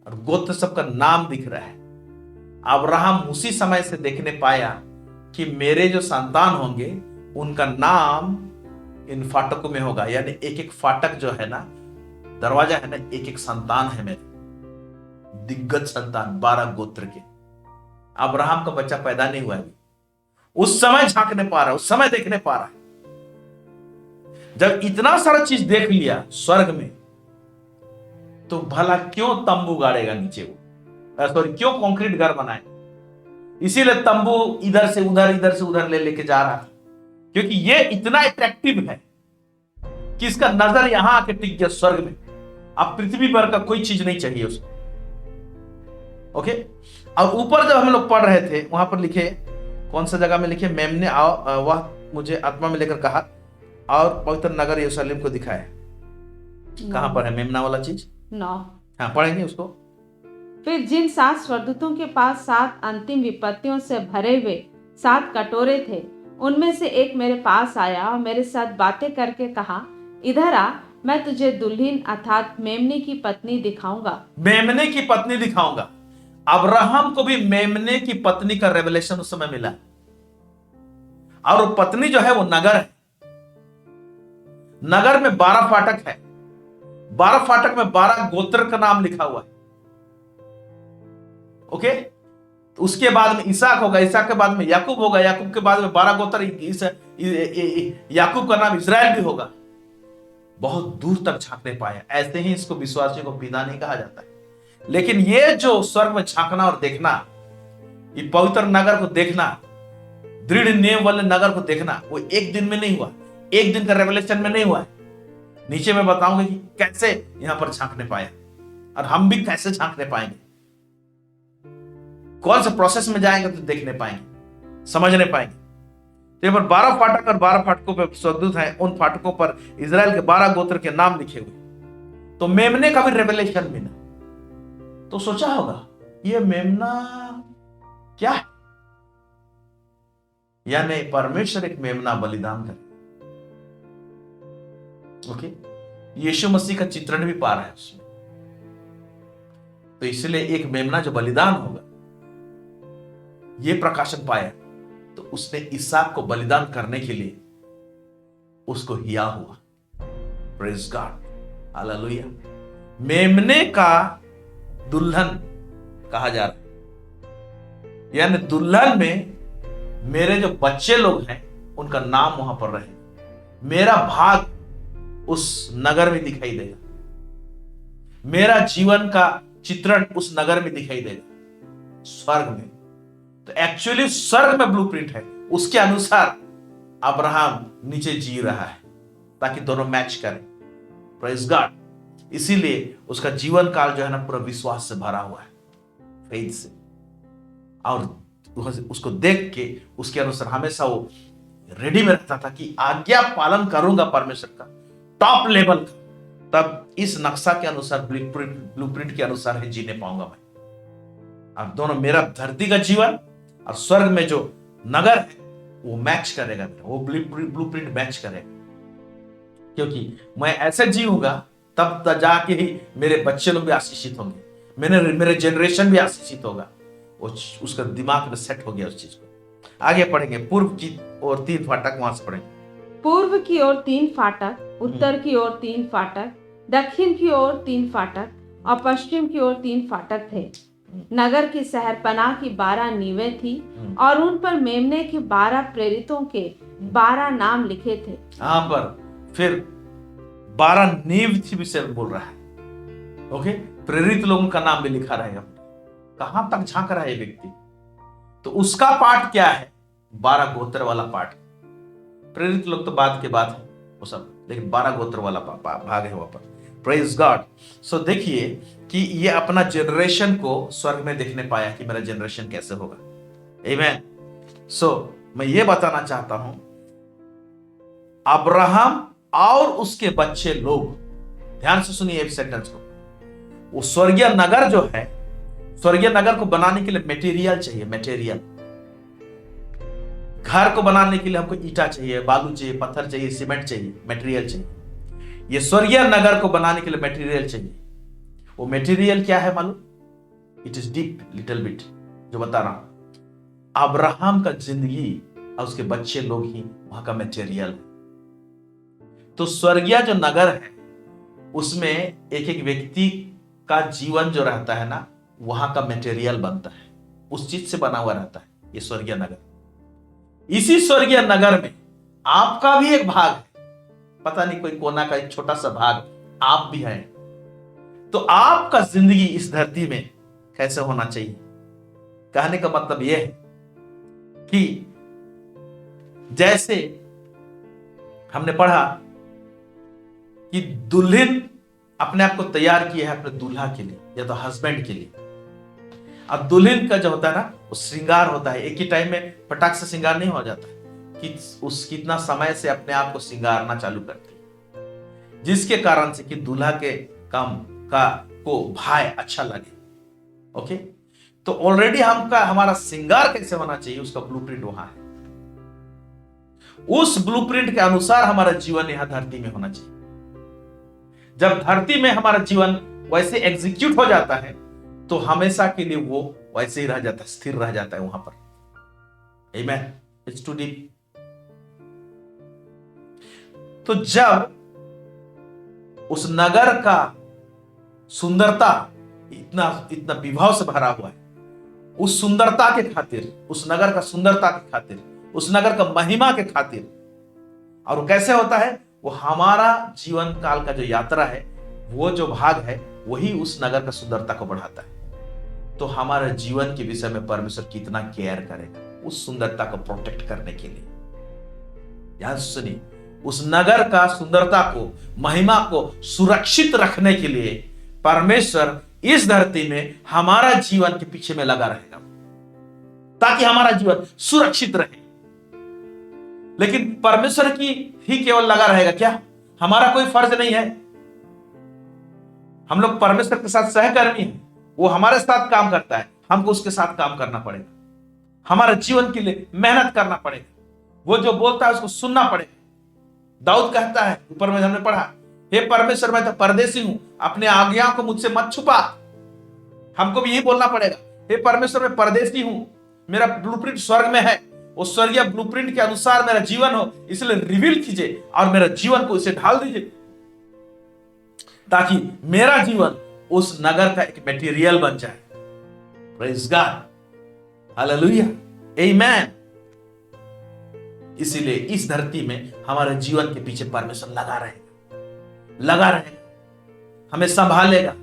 और गोत्र सबका नाम दिख रहा है। अब्राहम उसी समय से देखने पाया कि मेरे जो संतान होंगे उनका नाम इन फाटकों में होगा। यानी एक एक फाटक जो है ना, दरवाजा है ना, एक एक संतान है मेरे, दिग्गज संतान 12 गोत्र के। अब्राहम का बच्चा पैदा नहीं हुआ है, उस समय झांकने पा रहा है, उस समय देखने पा रहा है। जब इतना सारा चीज देख लिया स्वर्ग में, तो भला क्यों तंबू गाड़ेगा नीचे वो, सॉरी क्यों कंक्रीट घर बनाए। इसीलिए तंबू इधर से उधर ले लेके जा रहा है, क्योंकि ये इतना अट्रैक्टिव है कि इसका नजर यहां आके टिक गया स्वर्ग में। अब पृथ्वी पर का कोई चीज नहीं चाहिए उसको, ओके। और ऊपर जब हम लोग पढ़ रहे थे, वहां पर लिखे, कौन सा जगह में लिखे, मेमने आओ, वह मुझे आत्मा में लेकर कहा और पवित्र नगर यरूशलेम को दिखाया। कहां पर है मेमना वाला चीज? 9। हाँ, पढ़ेंगे उसको। फिर जिन 7 स्वर्गदूतों के पास 7 अंतिम विपत्तियों से भरे हुए 7 कटोरे थे, उनमें से एक मेरे पास आया और मेरे साथ बातें करके कहा, इधर आ, मैं तुझे दुल्हन अर्थात मेमने की पत्नी दिखाऊंगा। मेमने की पत्नी दिखाऊंगा। अब्राहम को भी मेमने की पत्नी का रेवलेशन उस समय मिला, और वो पत्नी जो है वो नगर है। नगर में 12 फाटक है, 12 फाटक में 12 गोत्र का नाम लिखा हुआ है, ओके। उसके बाद में इसहाक होगा, इसहाक के बाद में याकूब होगा, याकूब के बाद में 12 गोत्र, याकूब का नाम इजराइल भी होगा। बहुत दूर तक झांकने पाया। ऐसे ही इसको विश्वासियों को पिता नहीं कहा जाता है। लेकिन ये जो स्वर्ग में झांकना और देखना, ये पवित्र नगर को देखना, दृढ़ नियम वाले नगर को देखना, वो एक दिन में नहीं हुआ, एक दिन का रेवलेशन में नहीं हुआ है। नीचे मैं बताऊंगा कि कैसे यहां पर झांकने पाया, और हम भी कैसे झांकने पाएंगे, कौन से प्रोसेस में जाएंगे तो देखने पाएंगे, समझने पाएंगे। तो यहाँ पर 12 फाटक और 12 फाटकों पर स्वर्गदूत हैं, उन फाटकों पर इजराइल के 12 गोत्र के नाम लिखे हुए। तो मेमने का भी रेवलेशन मिला। तो सोचा होगा ये मेमना क्या है, यानी परमेश्वर एक मेमना बलिदान करे, ओके। यीशु मसीह का चित्रण भी पा रहा है उसमें। तो इसलिए एक मेमना जो बलिदान होगा, ये प्रकाशन पाया। तो उसने इसहाक को बलिदान करने के लिए उसको हिया हुआ। Praise God, hallelujah. मेमने का दुल्हन कहा जा रहा है, यानी दुल्हन में मेरे जो बच्चे लोग हैं उनका नाम वहां पर रहे, मेरा भाग उस नगर में दिखाई देगा, मेरा जीवन का चित्रण उस नगर में दिखाई देगा, स्वर्ग में। तो एक्चुअली स्वर्ग में ब्लूप्रिंट है, उसके अनुसार अब्राहम नीचे जी रहा है, ताकि दोनों मैच करें। Praise God. इसीलिए उसका जीवन काल जो है ना, पूरा विश्वास से भरा हुआ है, फेथ से। और उसको देख के उसके अनुसार हमेशा वो रेडी में रहता था कि आज्ञा पालन करूंगा परमेश्वर का टॉप लेवल का, तब इस नक्शा के अनुसार ब्लूप्रिंट के अनुसार ही जीने पाऊंगा मैं। अब दोनों, मेरा धरती का जीवन और स्वर्ग में जो नगर है वो मैच करेगा, वो ब्लूप्रिंट मैच करेगा, क्योंकि मैं ऐसे जीऊंगा तब जाके ही मेरे बच्चे लोग भी आशीषित होंगे, मेरे जनरेशन भी आशीषित होगा। उसका दिमाग में सेट हो गया उस चीज को। आगे पढ़ेंगे, पूर्व की ओर 3 फाटक, वहां से पढ़ेंगे। पूर्व की ओर 3 फाटक, उत्तर की ओर 3 फाटक, दक्षिण की ओर 3 फाटक और पश्चिम की ओर 3 फाटक थे। नगर की शहरपनाह की 12 नींवें थी और उन पर मेमने के 12 प्रेरितों के 12 नाम लिखे थे। यहाँ पर फिर 12 नींव थी विषय बोल रहा है। ओके, प्रेरित लोगों का नाम भी लिखा रहेगा। कहां तक झांक रहा है ये व्यक्ति? तो उसका पाठ क्या है? 12 गोत्र वाला पाठ। प्रेरित लोग तो बाद के बाद है वो सब, लेकिन 12 गोत्र वाला भाग है वहां पर। Praise God. सो देखिए कि ये अपना जनरेशन को स्वर्ग में देखने पाया कि मेरा जनरेशन कैसे होगा। आमीन। सो मैं ये बताना चाहता हूं, अब्राहम और उसके बच्चे लोग, ध्यान से सुनिए इस सेंटेंस को, वो स्वर्गीय नगर जो है, स्वर्गीय नगर को बनाने के लिए मटेरियल चाहिए। मटेरियल, घर को बनाने के लिए हमको ईटा चाहिए, बालू चाहिए, पत्थर चाहिए, सीमेंट चाहिए, मटेरियल चाहिए। ये स्वर्गीय नगर को बनाने के लिए मटेरियल चाहिए। वो मटेरियल क्या है मालूम? It is deep little bit, जो बता रहा हूं। अब्राहम का जिंदगी और उसके बच्चे लोग ही वहां का मटेरियल है। तो स्वर्गीय जो नगर है उसमें एक एक व्यक्ति का जीवन जो रहता है ना, वहां का मटेरियल बनता है, उस चीज से बना हुआ रहता है ये स्वर्गीय नगर। इसी स्वर्गीय नगर में आपका भी एक भाग है, पता नहीं कोई कोना का एक छोटा सा भाग आप भी हैं। तो आपका जिंदगी इस धरती में कैसे होना चाहिए? कहने का मतलब यह है कि जैसे हमने पढ़ा कि दुल्हन अपने आप को तैयार किया है अपने दूल्हा के लिए या तो हस्बैंड के लिए। अब दुल्हन का जो होता है ना, वो श्रृंगार होता है। एक ही टाइम में फटाक से श्रृंगार नहीं हो जाता कि उस कितना समय से अपने आप को श्रृंगारना चालू करती है, जिसके कारण से कि दूल्हा के काम को भाई अच्छा लगे। ओके, तो ऑलरेडी हमारा श्रृंगार कैसे होना चाहिए उसका ब्लूप्रिंट वहां है। उस ब्लूप्रिंट के अनुसार हमारा जीवन यहां धरती में होना चाहिए। जब धरती में हमारा जीवन वैसे एग्जीक्यूट हो जाता है तो हमेशा के लिए वो वैसे ही रह जाता है, स्थिर रह जाता है वहां पर। आमीन। It's too deep. तो जब उस नगर का सुंदरता इतना विभाव से भरा हुआ है, उस सुंदरता के खातिर, उस नगर का सुंदरता के खातिर, उस नगर का महिमा के खातिर, और वो कैसे होता है, वो हमारा जीवन काल का जो यात्रा है, वो जो भाग है, वही उस नगर का सुंदरता को बढ़ाता है। तो हमारे जीवन के विषय में परमेश्वर कितना केयर करेगा उस सुंदरता को प्रोटेक्ट करने के लिए। ध्यान सुनिए, उस नगर का सुंदरता को, महिमा को सुरक्षित रखने के लिए परमेश्वर इस धरती में हमारा जीवन के पीछे में लगा रहेगा ताकि हमारा जीवन सुरक्षित रहे। लेकिन परमेश्वर की ही केवल लगा रहेगा क्या? हमारा कोई फर्ज नहीं है। हम लोग परमेश्वर के साथ सहकर्मी हैं, वो हमारे साथ काम करता है, हमको उसके साथ काम करना पड़ेगा। हमारे जीवन के लिए मेहनत करना पड़ेगा, वो जो बोलता है उसको सुनना पड़ेगा। दाऊद कहता है, ऊपर में हमने पढ़ा, हे परमेश्वर मैं तो परदेसी हूं, अपने आज्ञाओं को मुझसे मत छुपा। हमको भी यही बोलना पड़ेगा, हे परमेश्वर मैं परदेसी हूं, मेरा ब्लूप्रिंट स्वर्ग में है, उस स्वर्गीय ब्लूप्रिंट के अनुसार मेरा जीवन हो, इसलिए रिवील कीजिए और मेरा जीवन को इसे ढाल दीजिए ताकि मेरा जीवन उस नगर का एक मटेरियल बन जाए। प्रेज गॉड, हालेलुया, आमेन। इसीलिए इस धरती में हमारे जीवन के पीछे परमेश्वर लगा रहेगा, हमें संभालेगा,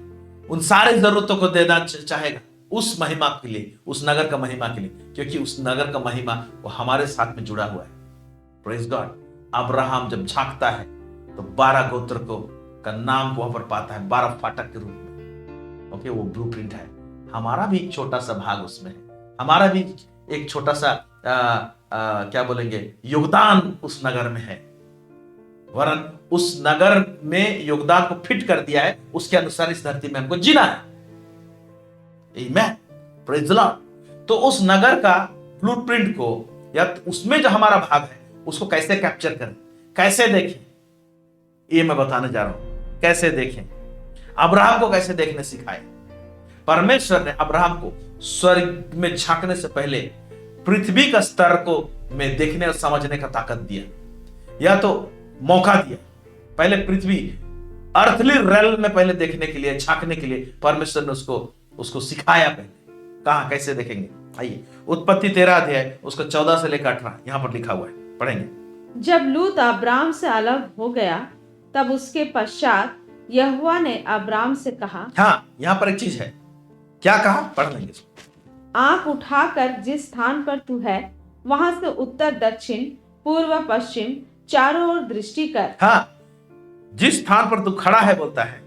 उन सारी जरूरतों को देना चाहेगा उस महिमा के लिए, उस नगर का महिमा के लिए, क्योंकि उस नगर का महिमा वो हमारे साथ में जुड़ा हुआ है। Praise God. अब्राहम जब झांकता है तो 12 गोत्र का नाम वहां पर पाता है, 12 फाटक के रूप में। ओके, वो ब्लूप्रिंट है। हमारा भी एक छोटा सा भाग उसमें है, हमारा भी एक छोटा सा क्या बोलेंगे योगदान उस नगर में है, वरन उस नगर में योगदान को फिट कर दिया है, उसके अनुसार इस धरती में हमको जीना है। आमेन, प्रेज द लॉर्ड। तो उस नगर का ब्लूप्रिंट को या उसमें जो हमारा भाग है उसको कैसे कैप्चर करें, कैसे देखें, ये मैं बताने जा रहा हूं। कैसे देखें, अब्राहम को कैसे देखने सिखाए। परमेश्वर ने अब्राहम को स्वर्ग में झांकने से पहले पृथ्वी का स्तर को में देखने और समझने का ताकत दिया, या तो मौका दिया। पहले पृथ्वी अर्थली रेल में पहले देखने के लिए, झांकने के लिए परमेश्वर ने उसको सिखाया। पहले कहां कैसे देखेंगे, आइए उत्पत्ति 13 अध्याय उसको 14 से लेकर 18 यहां पर लिखा हुआ है, पढ़ेंगे। जब लूत अब्राम से अलग हो गया तब उसके पश्चात यहोवा ने अब्राम से कहा। हाँ, यहां पर एक चीज है, क्या कहा, पढ़ लेंगे इसको। आंख उठाकर जिस स्थान पर तू है वहां से उत्तर दक्षिण पूर्व पश्चिम चारों ओर दृष्टि कर। हाँ, जिस स्थान पर तू खड़ा है बोलता है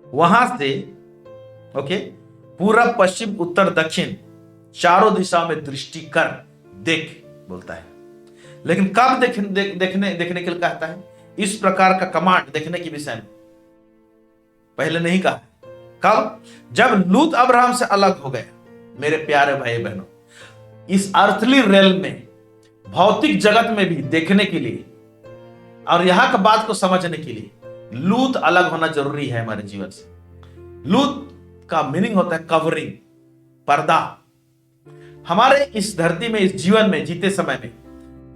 वहां से ओके पूरब पश्चिम उत्तर दक्षिण चारों दिशाओं में दृष्टि कर, देख बोलता है। लेकिन कब देखने के लिए कहता है, इस प्रकार का कमांड देखने के विषय में पहले नहीं कहा। कब, जब लूत अब्राहम से अलग हो गया। मेरे प्यारे भाई बहनों, इस अर्थली रेल में, भौतिक जगत में भी देखने के लिए और यहां का बात को समझने के लिए लूत अलग होना जरूरी है हमारे जीवन से। लूत का मीनिंग होता है कवरिंग, पर्दा। हमारे इस धरती में, इस जीवन में जीते समय में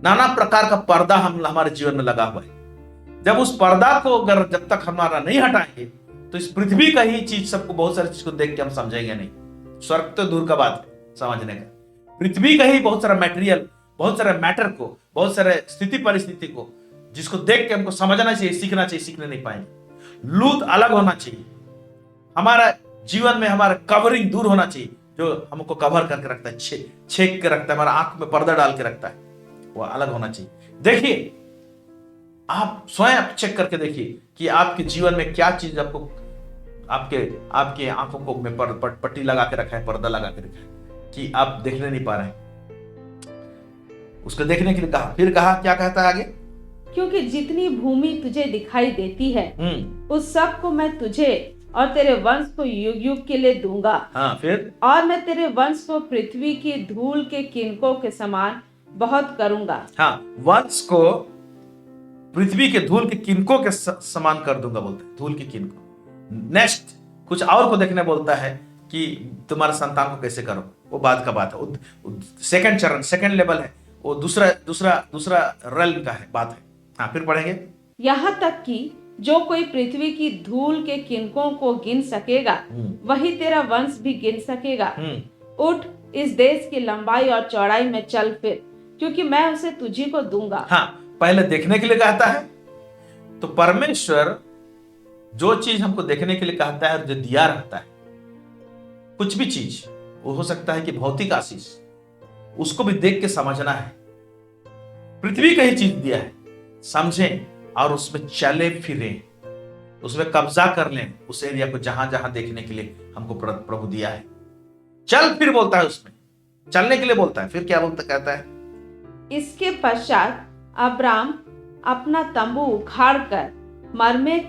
नाना प्रकार का पर्दा हमारे जीवन में लगा हुआ है। जब उस पर्दा को अगर जब तक हमारा नहीं हटाएंगे तो इस पृथ्वी का ही चीज सबको, बहुत सारी चीज को देख के हम समझेंगे नहीं। स्वर्ग तो दूर का बात है समझने का, पृथ्वी का ही बहुत सारा मटेरियल, बहुत सारे मैटर को, बहुत सारे स्थिति परिस्थिति को जिसको देख के हमको समझना चाहिए, सीखना चाहिए, सीखने नहीं पाएंगे। लूत अलग होना चाहिए। हमारा जीवन में हमारा कवरिंग दूर होना चाहिए, जो हमको कवर करके रखता है, छेक के रखता है, हमारा आंख में पर्दा डाल के रखता है, वो अलग होना चाहिए। देखिए, आप स्वयं चेक करके देखिए कि आपके जीवन में क्या चीज आपको आपके आंखों को में पट्टी लगा के रखा है, पर्दा लगा के रखा है कि आप देखने नहीं पा रहे हैं। उसको देखने के लिए कहा, फिर कहा, क्या कहता है आगे, क्योंकि जितनी भूमि तुझे दिखाई देती है उस सब को मैं तुझे और तेरे वंश को युग युग के लिए दूंगा। हाँ, फिर, और मैं तेरे वंश को पृथ्वी की धूल के किनकों के समान बहुत करूंगा। हाँ, वंश को पृथ्वी के धूल के किनकों के समान कर दूंगा बोलता है, धूल के किनकों। नेक्स्ट कुछ और को देखने बोलता है कि तुम्हारे संतान को कैसे करो, वो बाद का बात है, सेकंड चरण, सेकंड लेवल है, वो दूसरा रेल का है, बात है। हाँ, फिर पढ़ेंगे। यहाँ तक कि जो कोई पृथ्वी की धूल के किनकों को गिन सकेगा वही तेरा वंश भी गिन सकेगा। उठ, इस देश की लंबाई और चौड़ाई में चल फिर, क्योंकि मैं उसे तुझी को दूंगा। हाँ, पहले देखने के लिए कहता है। तो परमेश्वर जो चीज हमको देखने के लिए कहता है और जो दिया रहता है, कुछ भी चीज, वो हो सकता है कि भौतिक आशीष, उसको भी देख के समझना है। पृथ्वी का ही चीज दिया है, समझें और उसमें चले फिरें, उसमें कब्जा कर लें, उस एरिया को जहां जहां देखने के लिए हमको प्रभु दिया है। चल फिर बोलता है, उसमें चलने के लिए बोलता है। फिर क्या बोलता, कहता है, इसके पश्चात अब्राम अपना तंबू उखाड़ कर मरमे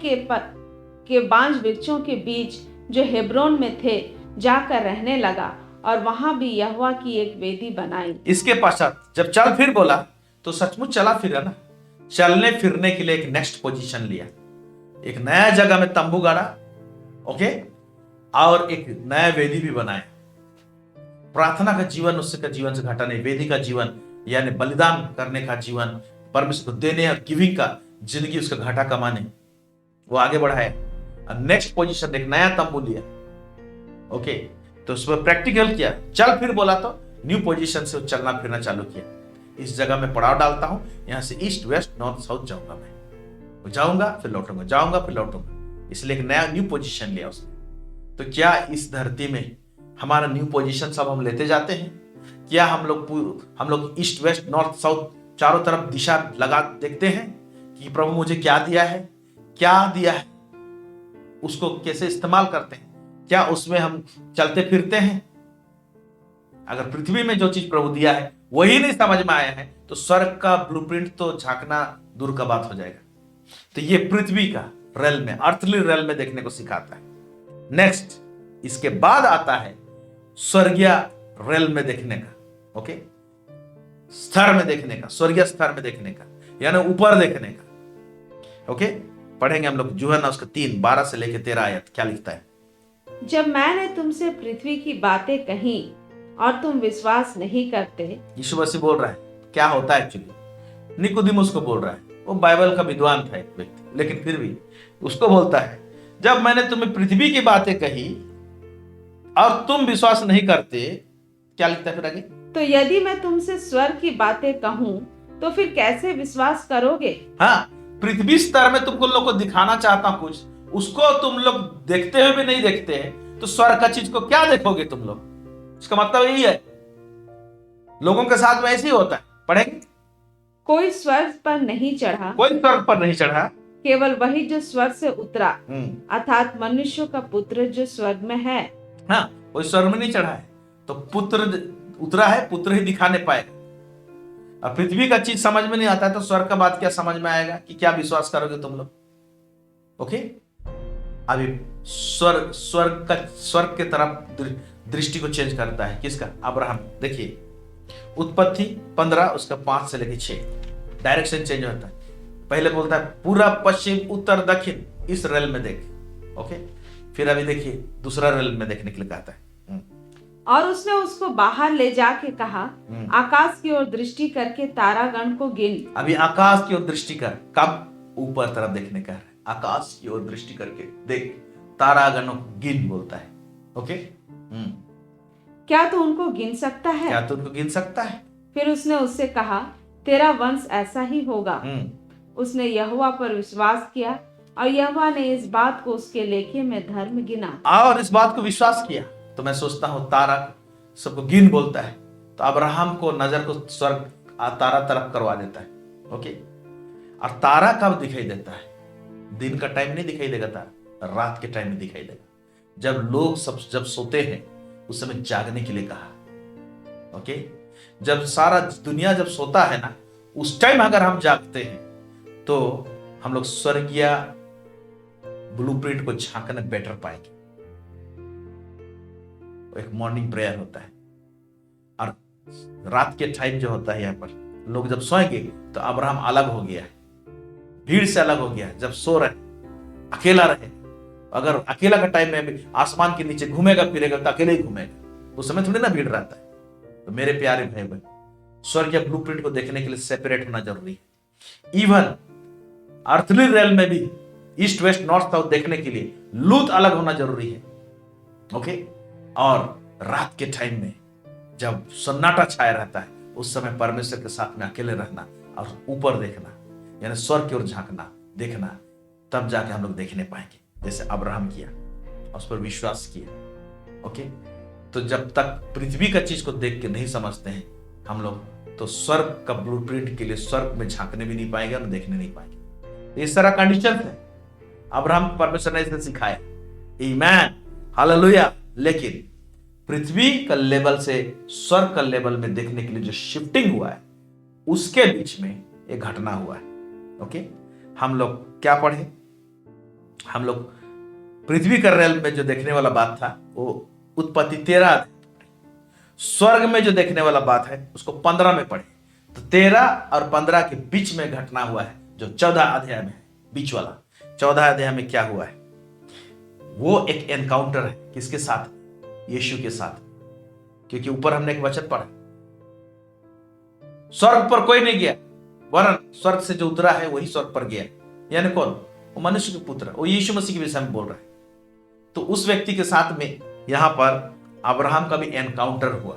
के बांज वृक्षों के बीच जो हेब्रोन में थे जाकर रहने लगा और वहां भी यहोवा की एक वेदी बनाई। इसके पश्चात जब चल फिर बोला तो सचमुच चला फिरा ना। चलने फिरने के लिए एक नेक्स्ट पोजीशन लिया, एक नया जगह में तंबू गाड़ा, ओके, और एक नया वेदी भी बनाया। प्रार्थना का जीवन उसके जीवन से घटा नहीं, वेदी का जीवन यानी बलिदान करने का जीवन, परमेश्वर को देने और गिविंग का जिंदगी, उसका घाटा कमाने, वो आगे बढ़ाया। नेक्स्ट पोजीशन एक नया तंबू लिया, ओके, तो उसमें प्रैक्टिकल किया। चल फिर बोला तो न्यू पोजीशन से चलना फिरना चालू किया। इस जगह में पड़ाव डालता हूं, यहां से ईस्ट वेस्ट नॉर्थ साउथ जाऊंगा, मैं जाऊंगा फिर लौटूंगा, जाऊंगा फिर लौटूंगा, इसलिए एक नया न्यू पोजीशन लिया उसने। तो क्या इस धरती में हमारा न्यू पोजीशन सब हम लेते जाते हैं? क्या हम लोग ईस्ट वेस्ट नॉर्थ साउथ चारों तरफ दिशा लगा देखते हैं कि प्रभु मुझे क्या दिया है, क्या दिया है, उसको कैसे इस्तेमाल करते हैं? क्या उसमें हम चलते फिरते हैं? अगर पृथ्वी में जो चीज प्रभु दिया है वही नहीं समझ में आया है तो स्वर्ग का ब्लूप्रिंट तो झांकना दूर का बात हो जाएगा। तो ये पृथ्वी का रेल में, अर्थली रेल में देखने को सिखाता है। नेक्स्ट, इसके बाद आता है स्वर्गीय रेल में देखने का, ओके, स्तर में देखने का, स्वर्गीय स्तर में देखने का, यानी ऊपर देखने का। ओके, पढ़ेंगे हम लोग यूहन्ना उसका 3:12 से लेकर 13 आयत। क्या लिखता है? जब मैंने तुमसे पृथ्वी की बातें कही और तुम विश्वास नहीं करते। यीशु मसीह बोल रहा है क्या होता है एक्चुअली। निकोदेमुस को बोल रहा है, वो बाइबल का विद्वान था एक व्यक्ति, लेकिन फिर भी उसको बोलता है जब मैंने तुम्हें पृथ्वी की बातें कही और तुम विश्वास नहीं करते। क्या लिखता है फिर आगे? तो यदि मैं तुमसे स्वर्ग की बातें कहूँ तो फिर कैसे विश्वास करोगे? हाँ, पृथ्वी स्तर में तुमको लोग को दिखाना चाहता हूं कुछ, उसको तुम लोग देखते हुए भी नहीं देखते हैं, तो स्वर्ग का चीज को क्या देखोगे तुम लोग? इसका मतलब यही है, लोगों के साथ में ऐसे ही होता है। पढ़ेंगे, कोई स्वर्ग पर नहीं चढ़ा, कोई स्वर्ग पर नहीं चढ़ा, केवल वही जो स्वर्ग से उतरा, अर्थात मनुष्य का पुत्र जो स्वर्ग में है। हाँ, कोई स्वर्ग में नहीं चढ़ा है, तो पुत्र उतरा है, पुत्र ही दिखाने पाएगा। अब पृथ्वी का चीज समझ में नहीं आता है तो स्वर्ग का बात क्या समझ में आएगा कि क्या विश्वास करोगे तुम लोग? ओके, अभी स्वर्ग के तरफ दृष्टि को चेंज करता है। किसका? अब्राहम। देखिए उत्पत्ति 15 उसका 5 से लेकर 6 डायरेक्शन चेंज होता है। पहले बोलता है पूरा पश्चिम उत्तर दक्षिण इस रेल में देख, ओके, फिर अभी देखिए दूसरा रेल में देखने के लिए कहता है। और उसने उसको बाहर ले जाके कहा, आकाश की ओर दृष्टि करके तारागण को गिन। अभी आकाश की ओर दृष्टि कर, कब? ऊपर तरफ देखने का है, आकाश की ओर दृष्टि करके देख, तारागणों को गिन बोलता है। ओके, क्या तू उनको गिन सकता है? क्या तू उनको गिन सकता है? फिर उसने उससे कहा, तेरा वंश ऐसा ही होगा। उसने यहोवा पर विश्वास किया और यहोवा ने इस बात को उसके लेखे में धर्म गिना। और इस बात को विश्वास किया। तो मैं सोचता हूं तारा सबको गिन बोलता है, तो अब्राहम को नजर को स्वर्ग तारा तरफ करवा देता है। ओके, और तारा कब दिखाई देता है? दिन का टाइम नहीं दिखाई देगा तारा, रात के टाइम में दिखाई देगा। जब लोग जब सोते हैं उस समय जागने के लिए कहा। ओके, जब सारा दुनिया जब सोता है ना, उस टाइम अगर हम जागते हैं तो हम लोग स्वर्गीय ब्लूप्रिंट को झांकने बेटर पाएंगे। एक मॉर्निंग प्रेयर होता है, और रात के टाइम जो होता है यहाँ पर लोग जब सोएंगे तो अब्राहम अलग हो गया है, भीड़ से अलग हो गया है। जब सो रहे, अकेला रहे, अगर अकेला का टाइम में भी आसमान के नीचे घूमेगा फिरेगा तो अकेले ही घूमेगा, उस समय थोड़ी ना भीड़ रहता है। तो मेरे प्यारे भाई बहन, स्वर्गीय ब्लूप्रिंट को देखने के लिए सेपरेट होना जरूरी है। इवन अर्थली रेल में भी ईस्ट वेस्ट नॉर्थ साउथ देखने के लिए लूत अलग होना जरूरी है। ओके, और रात के टाइम में जब सन्नाटा छाया रहता है उस समय परमेश्वर के साथ में अकेले रहना और ऊपर देखना, यानी स्वर्ग की ओर झांकना, देखना, तब जाके हम लोग देखने पाएंगे जैसे अब्राहम किया और उस पर विश्वास किया। ओके, तो जब तक पृथ्वी का चीज को देख के नहीं समझते हैं हम लोग, तो स्वर्ग का ब्लूप्रिंट के लिए स्वर्ग में झांकने भी नहीं पाएंगे और देखने नहीं पाएंगे। इस तरह कंडीशन है, अब्राहम परमेश्वर ने इसे सिखाया। आमीन, हालेलुया। लेकिन पृथ्वी का लेवल से स्वर्ग का लेवल में देखने के लिए जो शिफ्टिंग हुआ है, उसके बीच में एक घटना हुआ है। ओके, हम लोग क्या पढ़े? हम लोग पृथ्वी का रेल में जो देखने वाला बात था वो उत्पत्ति 13, स्वर्ग में जो देखने वाला बात है उसको 15 में पढ़े। तो 13 और 15 के बीच में घटना हुआ है जो 14 अध्याय में है। बीच वाला 14 अध्याय में क्या हुआ है? वो एक एनकाउंटर है। किसके साथ? यीशु के साथ। क्योंकि ऊपर हमने एक वचन पढ़ा, स्वर्ग पर कोई नहीं गया, वरन स्वर्ग से जो उतरा है वही स्वर्ग पर गया। यानी कौन? वो मनुष्य के पुत्र, वो यीशु मसीह के विषय में बोल रहा है। तो उस व्यक्ति के साथ में यहां पर अब्राहम का भी एनकाउंटर हुआ,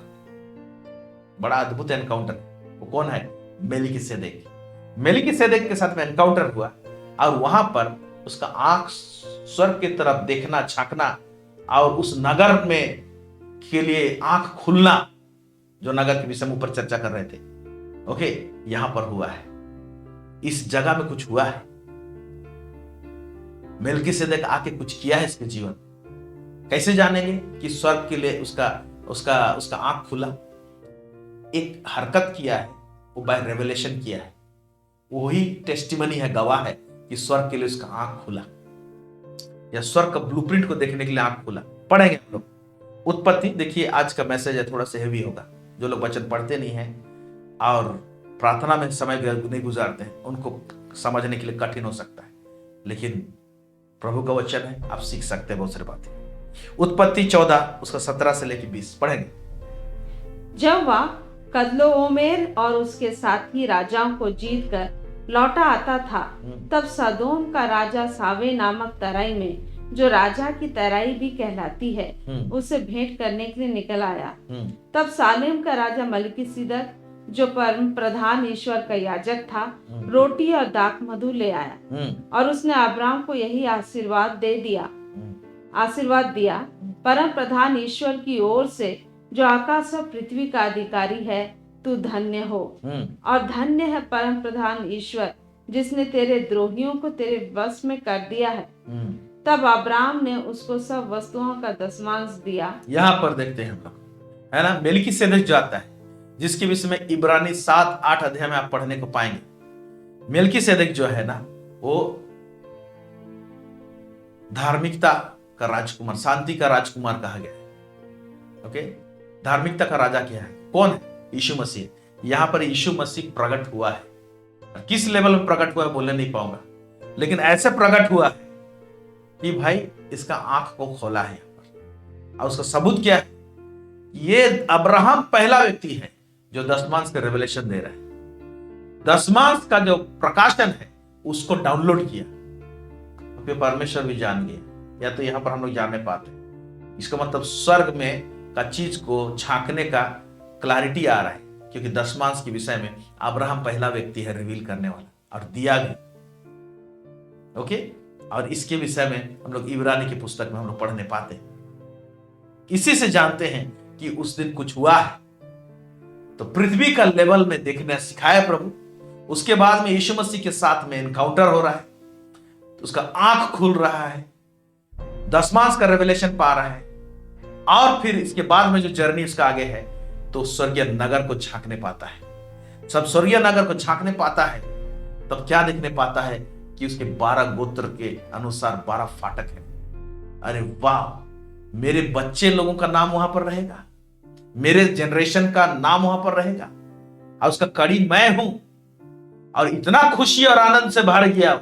बड़ा अद्भुत एनकाउंटर। वो कौन है? मेलिकिसेदेक। मेलिकिसेदेक के साथ में एनकाउंटर हुआ और वहां पर उसका आंख स्वर्ग की तरफ देखना, झांकना, और उस नगर में के लिए आंख खुलना, जो नगर के विषय में ऊपर चर्चा कर रहे थे। ओके, यहां पर हुआ है, इस जगह में कुछ हुआ है। मेलिकिसेदेक आके कुछ किया है इसके जीवन। कैसे जानेंगे कि स्वर्ग के लिए उसका उसका उसका आंख खुला, एक हरकत किया है, वो बाय रेवलेशन किया है। वही टेस्टिमनी है, गवाह है कि स्वर्ग के लिए उसका आंख खुला, या स्वर्ग का ब्लूप्रिंट को देखने के लिए आंख खुला। पढ़ेंगे हम लोग उत्पत्ति। देखिए आज का मैसेज है थोड़ा सा हेवी होगा, जो लोग वचन पढ़ते नहीं है और प्रार्थना में समय नहीं गुजारते हैं, उनको समझने के लिए कठिन हो सकता है, लेकिन प्रभु का वचन है, आप सीख सकते हैं बहुत सारी बातें। उत्पत्ति 14 उसका 17 से लेकर 20 पढ़ेंगे। जब वह कदलोओमेर और उसके साथी राजाओं को जीत कर लौटा आता था, तब सदोम का राजा सावे नामक तराई में, जो राजा की तराई भी कहलाती है, उसे भेंट करने के लिए निकल आया। तब सालेम का राजा मलिकिसिदक, जो परम प्रधान ईश्वर का याजक था, रोटी और दाख मधु ले आया, और उसने अब्राम को यही आशीर्वाद दिया, परम प्रधान ईश्वर की ओर से, जो आकाश और पृथ्वी का अधिकारी है, तू धन्य हो, और धन्य है परम प्रधान ईश्वर, जिसने तेरे द्रोहियों को तेरे वश में कर दिया है। तब अब्राम ने उसको सब वस्तुओं का दशमांश दिया। यहाँ पर देखते हैं हम लोग, है ना, मेलिकिसेदेक जाता है, जिसके विषय में इब्रानी 7-8 अध्याय में आप पढ़ने को पाएंगे। मेलिकिसेदेक जो है ना, वो धार्मिकता का राजकुमार, शांति का राजकुमार कहा गया है। ओके, धार्मिकता का राजा क्या है? कौन है? यीशु मसीह। यहां पर यीशु मसीह प्रकट हुआ है। किस लेवल में प्रकट हुआ है बोलने नहीं पाऊंगा, लेकिन ऐसे प्रकट हुआ है कि भाई इसका आंख को खोला है यहां पर। और उसका सबूत क्या है? ये अब्राहम पहला व्यक्ति है जो दशमांश का रेवलेशन दे रहा है। दशमांश का जो प्रकाशन है उसको डाउनलोड किया, क्योंकि परमेश्वर भी जान गया। या तो यहां पर हम लोग जानने पाते हैं, इसका मतलब स्वर्ग में का चीज को झांकने का क्लैरिटी आ रहा है, क्योंकि दशमांश के विषय में अब्राहम पहला व्यक्ति है रिवील करने वाला, और दिया भी। ओके, और इसके विषय में हम लोग इब्रानी की पुस्तक में हम लोग पढ़ने पाते हैं। इसी से जानते हैं कि उस दिन कुछ हुआ है। तो पृथ्वी का लेवल में देखने सिखाया प्रभु। उसके बाद में यीशु मसीह के साथ में एनकाउंटर हो रहा है, तो उसका आंख खुल रहा है, दशमांश का रेवलेशन पा रहा है, और फिर इसके बाद में जो जर्नी उसका आगे है, तो स्वर्गीय नगर को झांकने पाता है। सब स्वर्गीय नगर को झांकने पाता है, तब क्या देखने पाता है कि उसके 12 गोत्र के अनुसार 12 फाटक है। अरे वाह, मेरे बच्चे लोगों का नाम वहां पर रहेगा, मेरे जनरेशन का नाम वहां पर रहेगा, और उसका कड़ी मैं हूं। और इतना खुशी और आनंद से भर गया,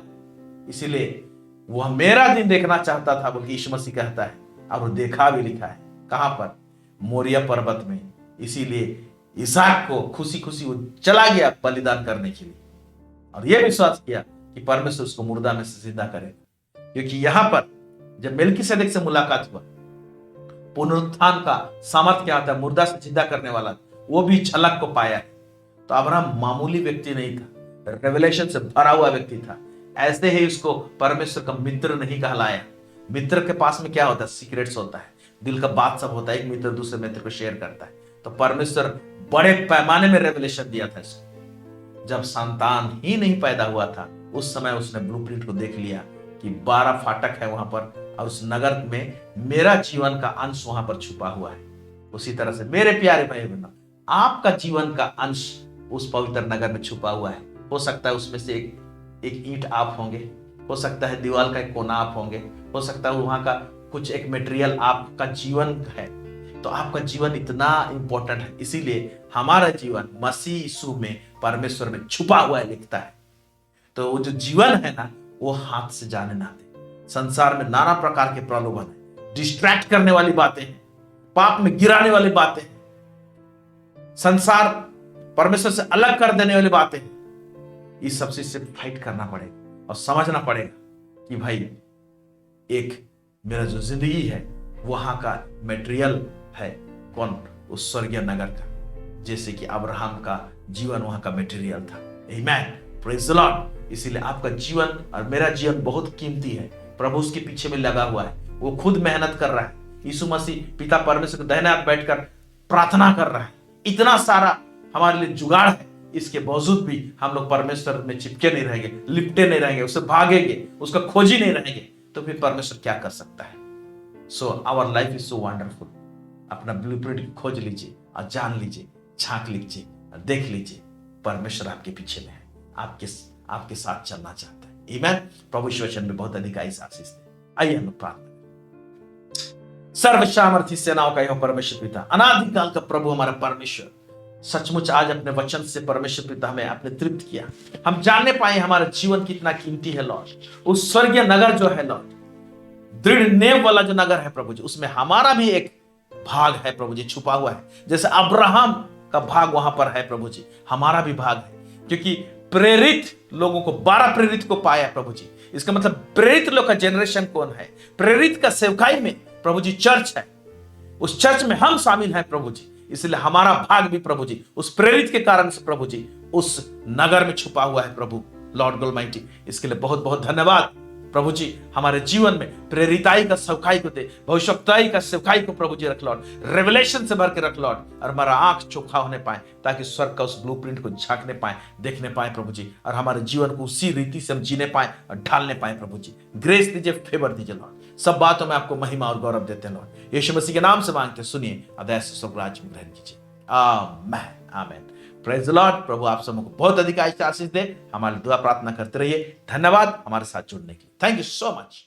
इसीलिए वह मेरा दिन देखना चाहता था, बल्कि यीशु मसीह कहता है, और वो देखा भी लिखा है। कहां पर? मोरिया पर्वत में। इसीलिए इसहाक को खुशी खुशी वो चला गया बलिदान करने के लिए, और यह विश्वास किया कि परमेश्वर उसको मुर्दा में से जिंदा करेगा। क्योंकि यहां पर जब मेलिकिसेदेक से मुलाकात हुआ, पुनरुत्थान का सामर्थ्य क्या होता है, मुर्दा से जिंदा करने वाला, वो भी झलक को पाया है। तो अब्राहम मामूली व्यक्ति नहीं था, रेवलेशन से भरा हुआ व्यक्ति था। ऐसे ही उसको परमेश्वर का मित्र नहीं कहलाया। मित्र के पास में क्या होता है? सीक्रेट्स होता है, दिल का बात सब होता है, एक मित्र दूसरे मित्र को शेयर करता है। तो परमेश्वर बड़े पैमाने में रेवलेशन दिया था इसको। जब संतान ही नहीं पैदा हुआ था, उस समय उसने ब्लूप्रिंट को देख लिया कि 12 फाटक है वहां पर, और उस नगर में मेरा जीवन का अंश वहां पर छुपा हुआ है। उसी तरह से मेरे प्यारे भाई बहनों, आपका जीवन का अंश उस पवित्र नगर में छुपा हुआ है। हो सकता है उसमें से एक ईंट आप होंगे, हो सकता है दीवार का एक कोना आप होंगे, हो सकता है वहां का कुछ एक मटेरियल आपका जीवन है। तो आपका जीवन इतना इंपॉर्टेंट है, इसीलिए हमारा जीवन मसीह यीशु में परमेश्वर में छुपा हुआ है, लिखता है। तो वो जो जीवन है ना, वो हाथ से जाने ना दे। संसार में नाना प्रकार के प्रलोभन है, डिस्ट्रैक्ट करने वाली बातें हैं, पाप में गिराने वाली बातें हैं, संसार परमेश्वर से अलग कर देने वाली बातें हैं। इस सबसे से फाइट करना पड़ेगा और समझना पड़ेगा कि भाई एक मेरा जो जिंदगी है वहां का मटेरियल है कौन? उस स्वर्गीय नगर का, जैसे कि अब्राहम का जीवन वहां का मटेरियल था। आमेन, प्रेज द लॉर्ड। इसीलिए आपका जीवन और मेरा जीवन बहुत कीमती है। प्रभु उसके पीछे में लगा हुआ है, वो खुद मेहनत कर रहा है। यीशु मसीह पिता परमेश्वर के दाहिने हाथ बैठकर प्रार्थना कर रहा है। इतना सारा हमारे लिए जुगाड़ है, इसके बावजूद भी हम लोग परमेश्वर में चिपके नहीं रहेंगे, लिपटे नहीं रहेंगे, उससे भागेंगे, उसका खोजी नहीं रहेंगे, तो फिर परमेश्वर क्या कर सकता है? So our life is so wonderful. अपना ब्लूप्रिंट खोज लीजिए और जान लीजिए, झांक लीजिए और देख लीजिए, परमेश्वर आपके पीछे में है, आपके साथ चलना चाहता है। आमीन। प्रभु इस वचन में बहुत अधिक आशीष दे। आइए हम प्रार्थना। सर्वसामर्थी सेनाओं का यह परमेश्वर पिता, अनादिकाल का प्रभु हमारा परमेश्वर, सचमुच आज अपने वचन से परमेश्वर पिता हमें आपने तृप्त किया। हम जानने पाए हमारा जीवन कितना कीमती है लॉर्ड। उस स्वर्गीय नगर जो है लॉर्ड, दृढ़ नेव वाला जो नगर है प्रभु जी, उसमें हमारा भी एक भाग है प्रभु जी, छुपा हुआ है। जैसे अब्राहम का भाग वहां पर है प्रभु जी, हमारा भी भाग है। क्योंकि प्रेरित लोगों को, 12 प्रेरित को पाया प्रभु जी। इसका मतलब प्रेरित लोग का जनरेशन कौन है? प्रेरित का सेवकाई में प्रभु जी चर्च है, उस चर्च में हम शामिल हैं प्रभु जी। इसलिए हमारा भाग भी प्रभु जी उस प्रेरित के कारण से प्रभु जी उस नगर में छुपा हुआ है प्रभु लॉर्ड ऑलमाइटी। इसके लिए बहुत बहुत धन्यवाद प्रभु जी। हमारे जीवन में प्रेरिताई का सेवकाई को दे, भविष्यवक्ताई का सेवकाई को प्रभु जी रख लॉर्ड, रेवलेशन से भर के रख लॉर्ड, और हमारा आंख चोखा होने पाए ताकि स्वर्ग का उस ब्लूप्रिंट को झांकने पाए, देखने पाए प्रभु जी, और हमारे जीवन को उसी रीति से हम जीने पाए और ढालने पाए प्रभु जी। ग्रेस दीजिए, फेवर दीजिए लॉर्ड। सब बातों में आपको महिमा और गौरव देते हैं लॉर्ड। यीशु मसीह के नाम से मांगते, सुनिए, अदैस स्वर्गराज में ग्रहण कीजिए। आमीन, आमीन। Praise the Lord. प्रभु आप सबको बहुत अधिक आशीष दे। हमारी दुआ प्रार्थना करते रहिए। धन्यवाद हमारे साथ जुड़ने के लिए। Thank you so much.